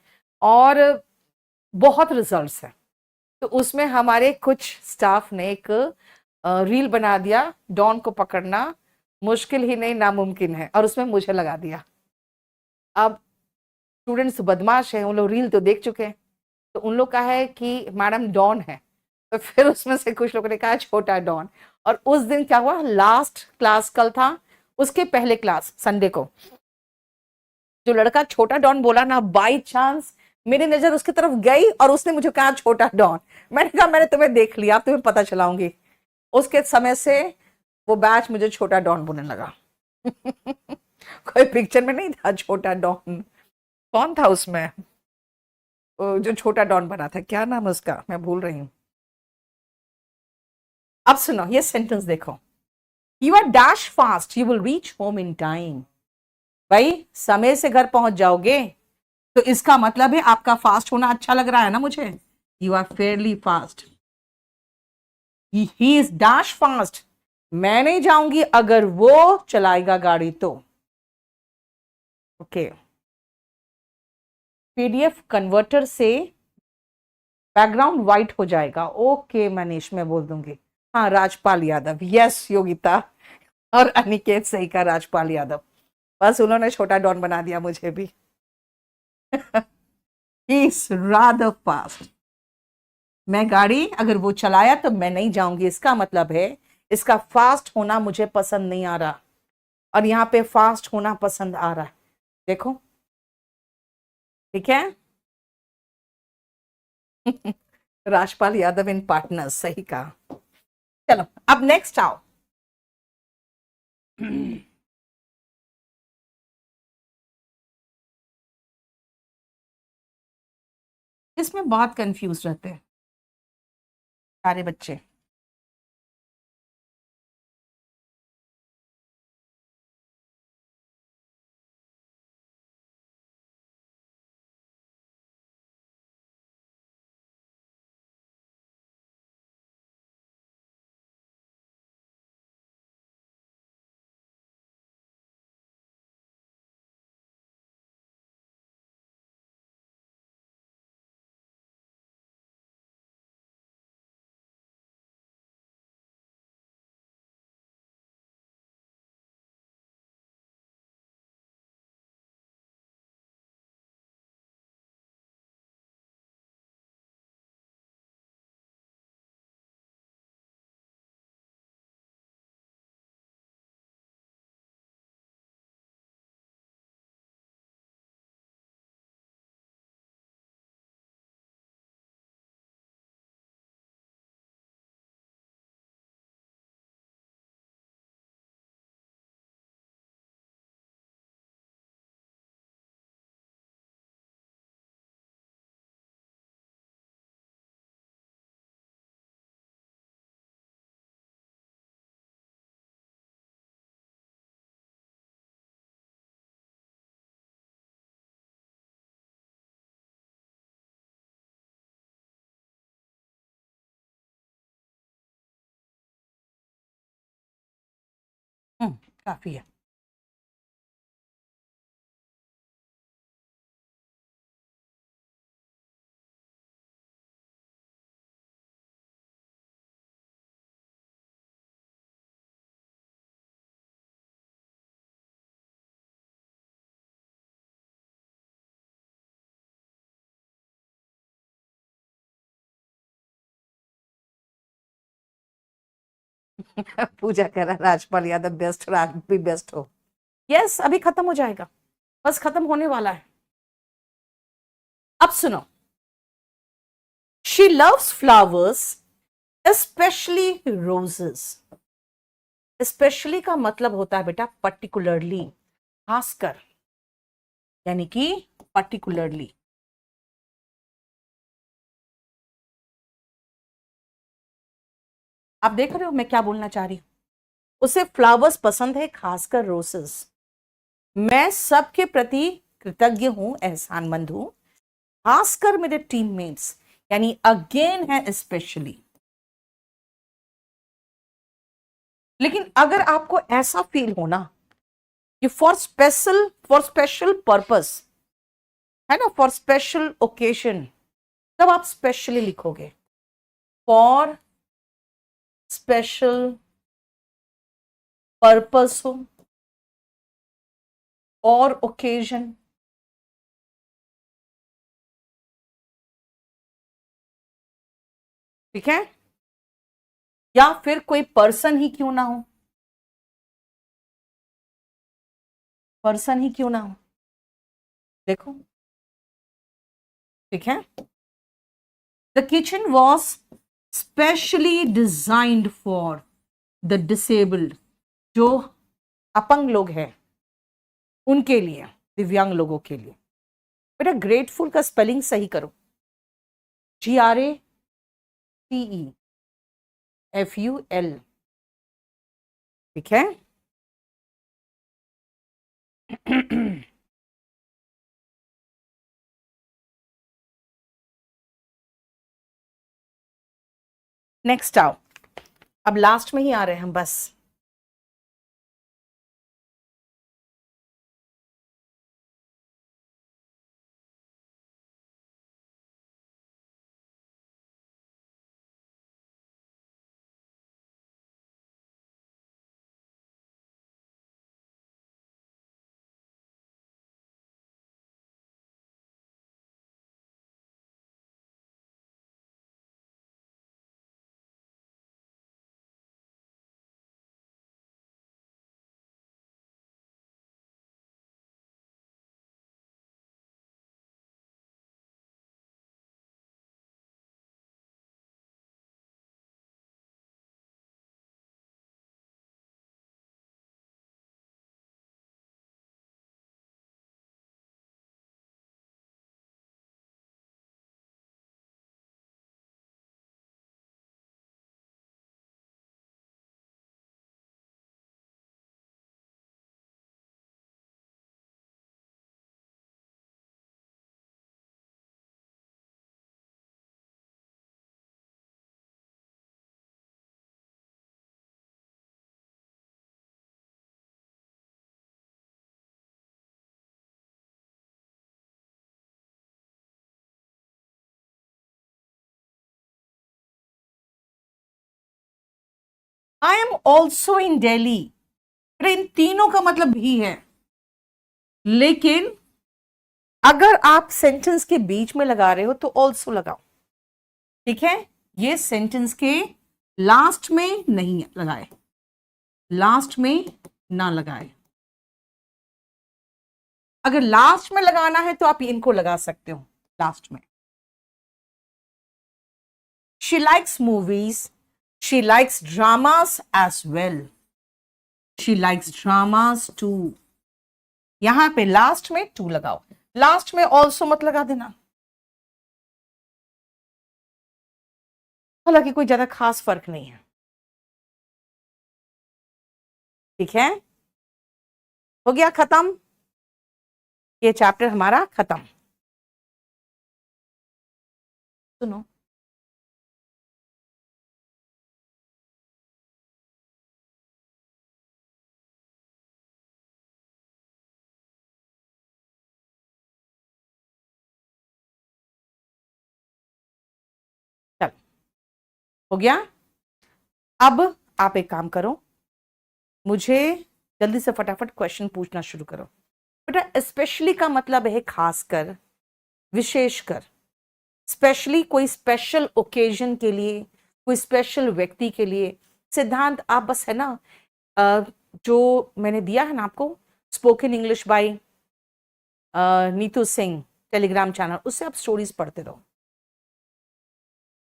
और बहुत रिजल्ट्स हैं। तो उसमें हमारे कुछ स्टाफ ने एक रील बना दिया, डॉन को पकड़ना मुश्किल ही नहीं नामुमकिन है, और उसमें मुझे लगा दिया। अब स्टूडेंट्स बदमाश हैं, उन लोग रील तो देख चुके हैं, तो उन लोग का है कि मैडम डॉन है, तो फिर उसमें से कुछ लोगों ने कहा छोटा डॉन। और उस दिन क्या हुआ, लास्ट क्लास कल था, उसके पहले क्लास संडे को जो लड़का छोटा डॉन बोला ना, बाई चांस मेरी नजर उसकी तरफ गई और उसने मुझे कहा छोटा डॉन। मैंने कहा मैंने तुम्हें देख लिया, तुम्हें पता चलाऊंगी। उसके समय से वो बैच मुझे छोटा डॉन बोलने लगा। कोई पिक्चर में नहीं था छोटा डॉन? कौन था उसमें वो जो छोटा डॉन बना था, क्या नाम है उसका, मैं भूल रही हूँ। अब सुनो ये सेंटेंस देखो, you are dash fast you will reach home in time. भाई समय से घर पहुंच जाओगे, तो इसका मतलब है आपका फास्ट होना अच्छा लग रहा है ना मुझे। You are fairly fast, he is dash fast, मैं नहीं जाऊंगी अगर वो चलाएगा गाड़ी तो। ओके, पीडीएफ कन्वर्टर से बैकग्राउंड व्हाइट हो जाएगा। ओके मनीष, मैं बोल दूंगी। हाँ राजपाल यादव, यस योगिता और अनिकेत सही का, राजपाल यादव। बस उन्होंने छोटा डॉन बना दिया मुझे भी। इज रादर फास्ट, मैं गाड़ी अगर वो चलाया तो मैं नहीं जाऊंगी, इसका मतलब है इसका फास्ट होना मुझे पसंद नहीं आ रहा, और यहाँ पे फास्ट होना पसंद आ रहा है। देखो, ठीक है। राजपाल यादव इन पार्टनर्स, सही कहा। चलो अब नेक्स्ट आओ। इसमें बहुत कंफ्यूज रहते हैं सारे बच्चे। काफी है। पूजा कह रहा राजपाल यादव बेस्ट और आप भी बेस्ट हो। यस, अभी खत्म हो जाएगा, बस खत्म होने वाला है। अब सुनो, she loves flowers specially roses. Specially का मतलब होता है बेटा पर्टिकुलरली, खासकर, यानी कि पर्टिकुलरली। आप देख रहे हो मैं क्या बोलना चाह रही हूं? उसे फ्लावर्स पसंद है, खासकर रोसेस। मैं सबके प्रति कृतज्ञ हूं, एहसानमंद हूं, खासकर मेरे टीममेट्स, यानी अगेन है स्पेशली। लेकिन अगर आपको ऐसा फील हो ना कि फॉर स्पेशल पर्पस है ना, फॉर स्पेशल ओकेशन, तब आप स्पेशली लिखोगे, फॉर स्पेशल पर्पस हो और ओकेजन। ठीक है, या फिर कोई पर्सन ही क्यों ना हो, पर्सन ही क्यों ना हो, देखो। ठीक है, the kitchen was specially designed for the disabled, जो अपंग लोग हैं उनके लिए, दिव्यांग लोगों के लिए। बेटा ग्रेटफुल का स्पेलिंग सही करो, GRATEFUL। ठीक है। नेक्स्ट आओ, अब लास्ट में ही आ रहे हैं हम बस। I am also in Delhi, इन तीनों का मतलब भी है, लेकिन अगर आप सेंटेंस के बीच में लगा रहे हो तो ऑल्सो लगाओ। ठीक है, ये सेंटेंस के लास्ट में नहीं लगाए, लास्ट में ना लगाए। अगर लास्ट में लगाना है तो आप इनको लगा सकते हो लास्ट में। She likes movies, she likes dramas as well, she likes dramas too. यहां पे लास्ट में टू लगाओ, लास्ट में ऑल्सो मत लगा देना। हालांकि कोई ज्यादा खास फर्क नहीं है। ठीक है, हो गया खत्म, ये चैप्टर हमारा खत्म। सुनो, हो गया। अब आप एक काम करो, मुझे जल्दी से फटाफट क्वेश्चन पूछना शुरू करो बेटा। स्पेशली का मतलब है खासकर, विशेषकर। स्पेशली कोई स्पेशल ओकेजन के लिए, कोई स्पेशल व्यक्ति के लिए। सिद्धांत आप बस है ना, जो मैंने दिया है ना आपको, spoken English by Neetu Singh Telegram channel, उससे आप स्टोरीज पढ़ते रहो।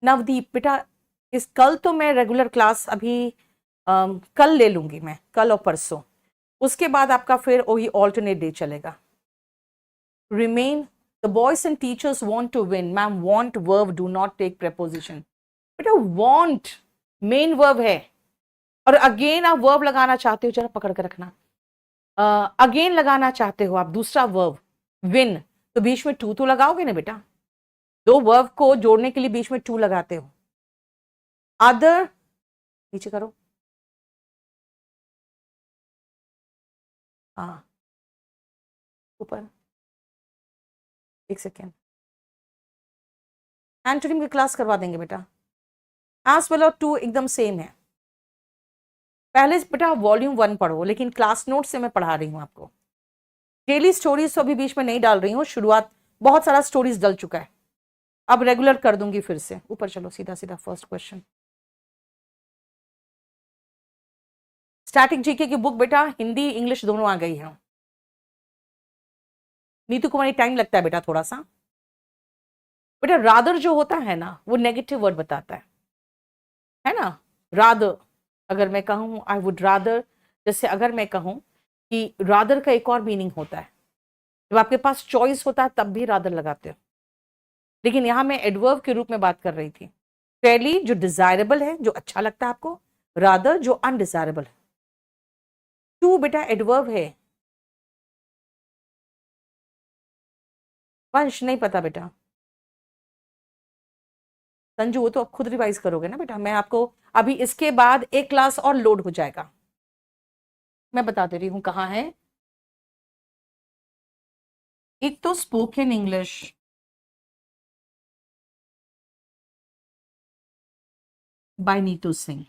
नवदीप बेटा, इस कल तो मैं रेगुलर क्लास अभी कल ले लूंगी मैं, कल और परसों। उसके बाद आपका फिर वही ऑल्टरनेट डे चलेगा। Remain, the boys and teachers want to win. Ma'am want verb, do not take preposition. बेटा वांट मेन वर्ब है, और अगेन आप वर्ब लगाना चाहते हो, जरा पकड़ कर रखना। अगेन लगाना चाहते हो आप दूसरा वर्ब विन, तो बीच में टू तो लगाओगे ना बेटा। दो वर्ब को जोड़ने के लिए बीच में टू लगाते हो। अदर, नीचे करो, हाँ ऊपर, एक सेकेंड। एंटोनिम की क्लास करवा देंगे बेटा। एज वेल और टू एकदम सेम है। पहले बेटा वॉल्यूम 1 पढ़ो, लेकिन क्लास नोट से मैं पढ़ा रही हूं आपको। डेली स्टोरीज तो अभी बीच में नहीं डाल रही हूँ, शुरुआत बहुत सारा स्टोरीज डल चुका है, अब रेगुलर कर दूंगी फिर से। ऊपर चलो, सीधा सीधा फर्स्ट क्वेश्चन। स्टैटिक जीके की बुक बेटा हिंदी इंग्लिश दोनों आ गई है। नीतू कुमारी टाइम लगता है बेटा थोड़ा सा। बेटा रादर जो होता है ना, वो नेगेटिव वर्ड बताता है ना। रादर, अगर मैं कहूं आई वुड रादर, जैसे अगर मैं कहूं कि रादर का एक और मीनिंग होता है, जब आपके पास चॉइस होता है तब भी रादर लगाते हो, लेकिन यहां मैं एडवर्ब के रूप में बात कर रही थी। फेयरली जो डिजायरेबल है, जो अच्छा लगता है आपको, रादर जो अनडिजायरेबल है। टू बेटा एडवर्ब है। वंश नहीं पता बेटा। संजू वो तो आप खुद रिवाइज करोगे ना बेटा, मैं आपको अभी इसके बाद एक क्लास और लोड हो जाएगा, मैं बता दे रही हूं कहां है। एक तो spoken English by Neetu Singh,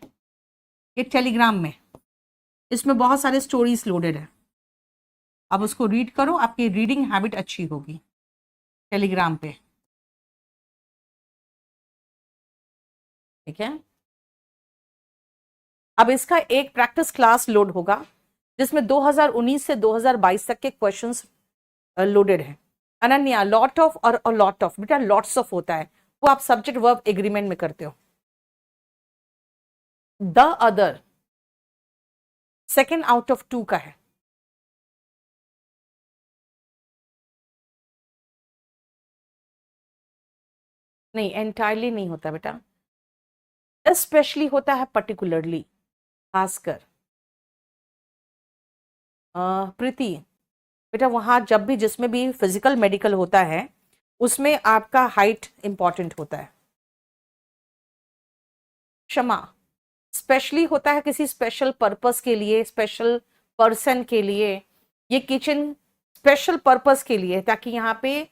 ये टेलीग्राम में, इसमें बहुत सारे स्टोरीज लोडेड है। अब उसको रीड करो, आपकी रीडिंग हैबिट अच्छी होगी टेलीग्राम पे, ठीक है। अब इसका एक प्रैक्टिस क्लास लोड होगा, जिसमें 2019 से 2022 तक के क्वेश्चंस लोडेड है। अनन्या, लॉट ऑफ और लॉट ऑफ बेटा लॉट्स ऑफ होता है, वो आप सब्जेक्ट वर्ब एग्रीमेंट में करते हो। The other second out of two का है। नहीं, एंटायरली नहीं होता बेटा, स्पेशली होता है, पर्टिकुलरली, खासकर। प्रीति बेटा वहां जब भी जिसमें भी फिजिकल मेडिकल होता है, उसमें आपका हाइट इंपॉर्टेंट होता है। क्षमा, स्पेशली होता है किसी स्पेशल पर्पस के लिए, स्पेशल पर्सन के लिए। ये किचन स्पेशल पर्पस के लिए है, ताकि यहाँ पे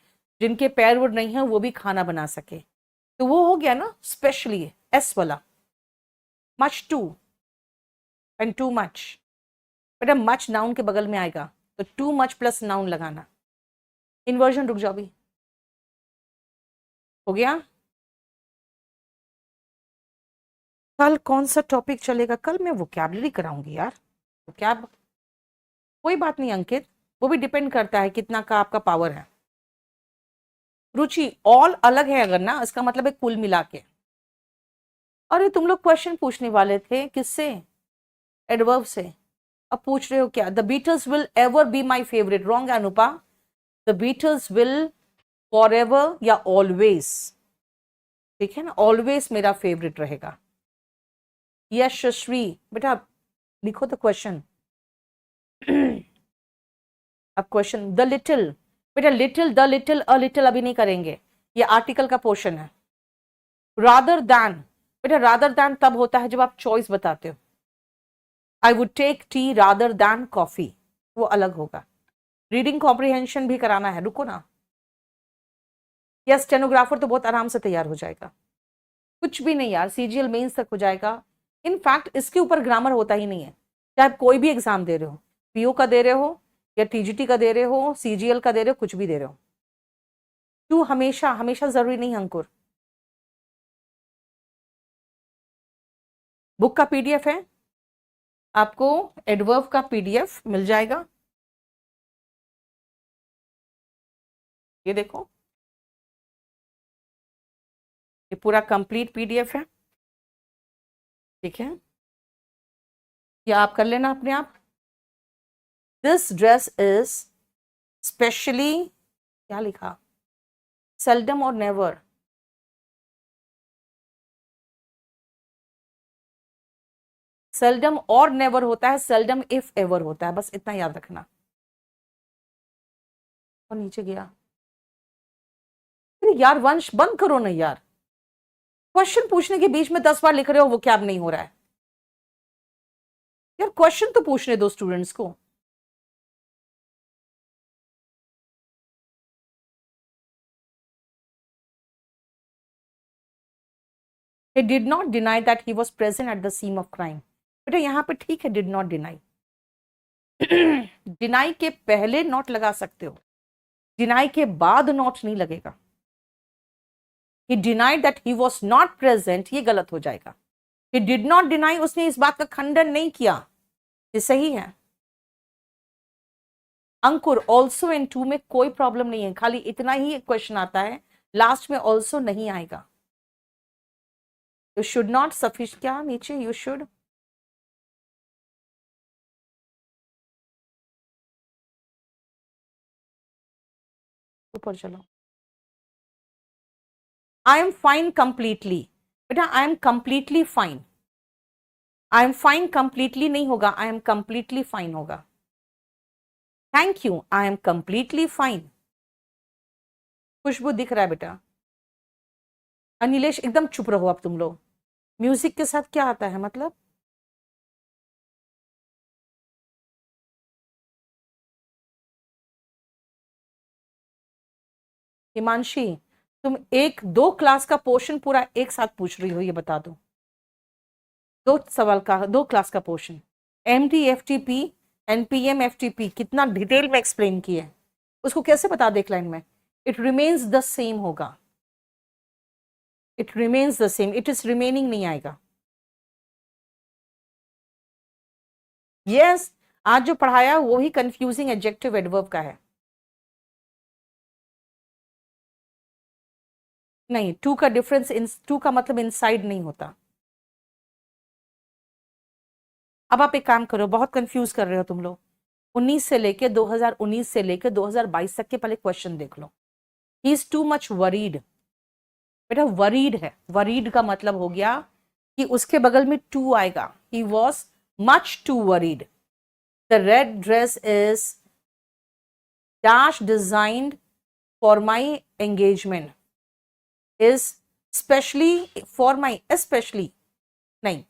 जिनके पैर वुड नहीं है वो भी खाना बना सके, तो वो हो गया ना स्पेशली, एस वाला। Much too and too much, बेटा मच नाउन के बगल में आएगा, तो टू मच प्लस नाउन लगाना। इन्वर्जन, रुक जाओ भी, हो गया। कल कौन सा टॉपिक चलेगा? कल मैं वोकैबलरी कराऊंगी यार, वोकैब। कोई बात नहीं अंकित, वो भी डिपेंड करता है कितना का आपका पावर है। रुचि, ऑल अलग है अगर ना, इसका मतलब है कुल मिला के। अरे तुम लोग क्वेश्चन पूछने वाले थे किससे? एडवर्ब से। अब पूछ रहे हो क्या? The Beatles will ever be my favourite. Wrong Anupa, the Beatles will forever या ऑलवेज, ठीक है ना, ऑलवेज मेरा फेवरेट रहेगा। यशस्वी बेटा लिखो द क्वेश्चन। अब क्वेश्चन, द लिटिल बेटा, little the little a little अभी नहीं करेंगे, ये आर्टिकल का पोर्शन है। रादर दैन बेटा, रादर दैन तब होता है जब आप चॉइस बताते हो। I would take tea rather than coffee, वो अलग होगा। रीडिंग कॉम्प्रिहेंशन भी कराना है, रुको ना। या स्टेनोग्राफर तो बहुत आराम से तैयार हो जाएगा। कुछ भी नहीं यार, सीजीएल मेंस तक हो जाएगा। इनफैक्ट इसके ऊपर ग्रामर होता ही नहीं है, चाहे आप कोई भी एग्जाम दे रहे हो, पीओ का दे रहे हो या टीजीटी का दे रहे हो, सीजीएल का दे रहे हो, कुछ भी दे रहे हो। क्यों हमेशा हमेशा जरूरी नहीं अंकुर। बुक का पीडीएफ है, आपको एडवर्ब का पीडीएफ मिल जाएगा। ये देखो, ये पूरा कंप्लीट पीडीएफ है, ठीक है, ये आप कर लेना अपने आप। दिस ड्रेस इज स्पेशली, क्या लिखा, सेल्डम और नेवर। सेल्डम और नेवर होता है, सेल्डम इफ एवर होता है, बस इतना याद रखना। और नीचे गया, अरे यार वंश बंद करो ना यार, क्वेश्चन पूछने के बीच में 10 बार लिख रहे हो, वो क्या अब नहीं हो रहा है यार, क्वेश्चन तो पूछने दो स्टूडेंट्स को। He did not deny that he was present at the scene of crime। बेटा यहाँ पे ठीक है, डिड नॉट डिनाई। डिनाई के पहले नॉट लगा सकते हो, डिनाई के बाद नॉट नहीं लगेगा। He denied that he was not present, ये गलत हो जाएगा। He did not deny, उसने इस बात का खंडन नहीं किया, ये सही है। अंकुर ऑल्सो एंड टू में कोई प्रॉब्लम नहीं है, खाली इतना ही क्वेश्चन आता है, लास्ट में ऑल्सो नहीं आएगा। यू शुड नॉट सफिश, क्या नीचे, यू शुड, ऊपर चलो। आई एम फाइन कंप्लीटली, बेटा I am completely fine, I am fine completely नहीं होगा, आई एम कंप्लीटली फाइन होगा। Thank you, I am completely fine. खुशबू दिख रहा है बेटा। अनिलेश एकदम चुप रहो अब तुम लोग, म्यूजिक के साथ क्या आता है मतलब। हिमांशी, तुम एक दो क्लास का पोर्शन पूरा एक साथ पूछ रही हो, ये बता दो, दो सवाल का दो क्लास का portion. MT FTP NPM FTP कितना डिटेल में एक्सप्लेन किया है, उसको कैसे बता दे एक लाइन में। इट रिमेन्स द सेम होगा, it remains the same, it is remaining नहीं आएगा। यस, आज जो पढ़ाया वही कंफ्यूजिंग एडजेक्टिव एडवर्ब का है। नहीं, टू का डिफरेंस, इन टू का मतलब इनसाइड नहीं होता। अब आप एक काम करो, बहुत कंफ्यूज कर रहे हो तुम लोग। 19 से लेके 2019 से लेके 2022 तक के पहले क्वेश्चन देख लो। He is too much worried, बेटा वरीड है, वरीड का मतलब हो गया कि उसके बगल में टू आएगा। He was much to worried. The red dress is dash designed for my engagement, is specially for my, specially नहीं,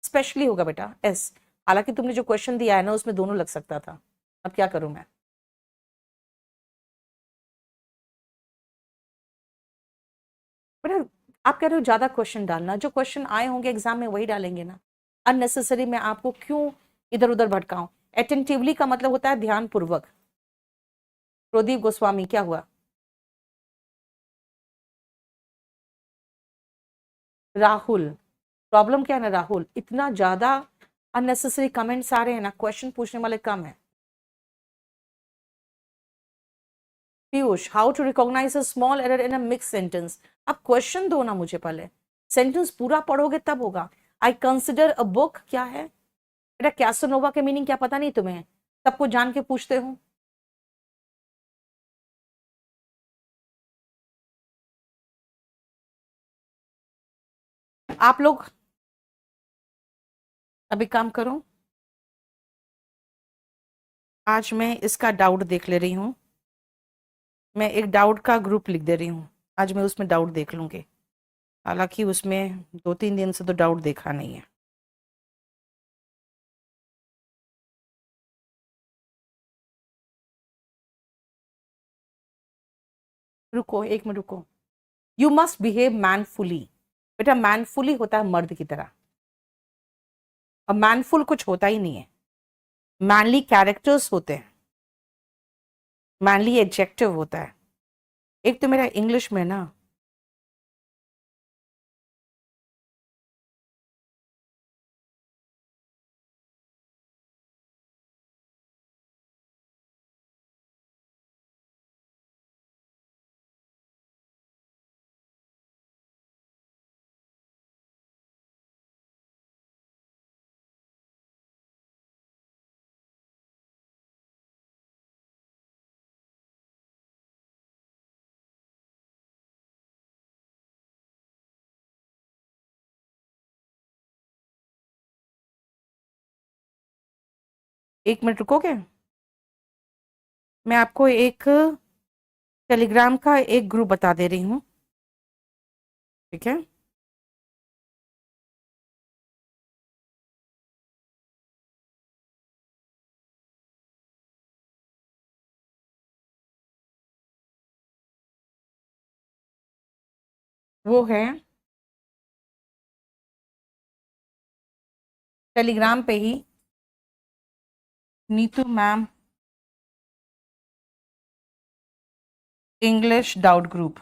स्पेशली होगा बेटा एस। हालांकि तुमने जो क्वेश्चन दिया है ना उसमें दोनों लग सकता था, अब क्या करूं मैं। बेटा आप कह रहे हो ज्यादा क्वेश्चन डालना, जो क्वेश्चन आए होंगे एग्जाम में वही डालेंगे ना, अननेसेसरी मैं आपको क्यों इधर उधर भटकाऊं। अटेंटिवली का मतलब होता है ध्यानपूर्वक। प्रदीप गोस्वामी क्या हुआ। राहुल, प्रॉब्लम क्या है ना राहुल, इतना ज्यादा अननेसेसरी कमेंट्स आ रहे हैं ना, क्वेश्चन पूछने वाले कम है। Piyush, how to recognize a small error in a mix sentence. अब क्वेश्चन दो ना मुझे पहले, सेंटेंस पूरा पढ़ोगे तब होगा। आई कंसिडर अ बुक क्या है बेटा, कैसोनोवा के मीनिंग क्या पता नहीं तुम्हें, सबको जान के पूछते हो। आप लोग अभी काम करो, आज मैं इसका डाउट देख ले रही हूँ, मैं एक डाउट का ग्रुप लिख दे रही हूँ, आज मैं उसमें डाउट देख लूंगी। हालांकि उसमें 2-3 दिन से तो डाउट देखा नहीं है। रुको 1 मिनट रुको। You must behave manfully. बेटा मैनफुली होता है मर्द की तरह, और मैनफुल कुछ होता ही नहीं है। मैनली कैरेक्टर्स होते हैं, मैनली एडजेक्टिव होता है। एक तो मेरा इंग्लिश में ना एक मिनट रुकोगे, मैं आपको एक टेलीग्राम का एक ग्रुप बता दे रही हूँ, ठीक है। वो है टेलीग्राम पे ही Neetu ma'am English doubt group.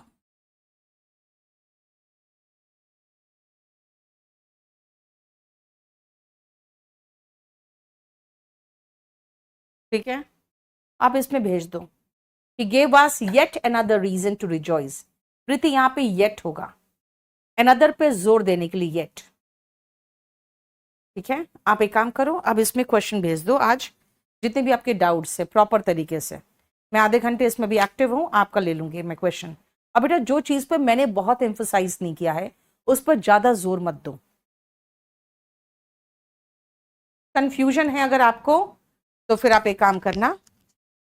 ठीक है, आप इसमें भेज दो कि gave us yet another reason to rejoice। प्रीति यहाँ पे yet होगा, another पे जोर देने के लिए yet। ठीक है, आप एक काम करो, अब इसमें क्वेश्चन भेज दो आज, जितने भी आपके डाउट्स है प्रॉपर तरीके से। मैं आधे घंटे इसमें भी एक्टिव हूँ, आपका ले लूंगी मैं क्वेश्चन। अब बेटा जो चीज पर मैंने बहुत एम्फोसाइज नहीं किया है उस पर ज्यादा जोर मत दो। कंफ्यूजन है अगर आपको, तो फिर आप एक काम करना,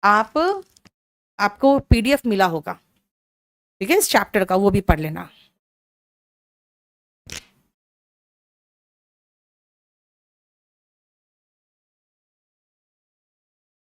आपको पीडीएफ मिला होगा, ठीक है, इस चैप्टर का, वो भी पढ़ लेना।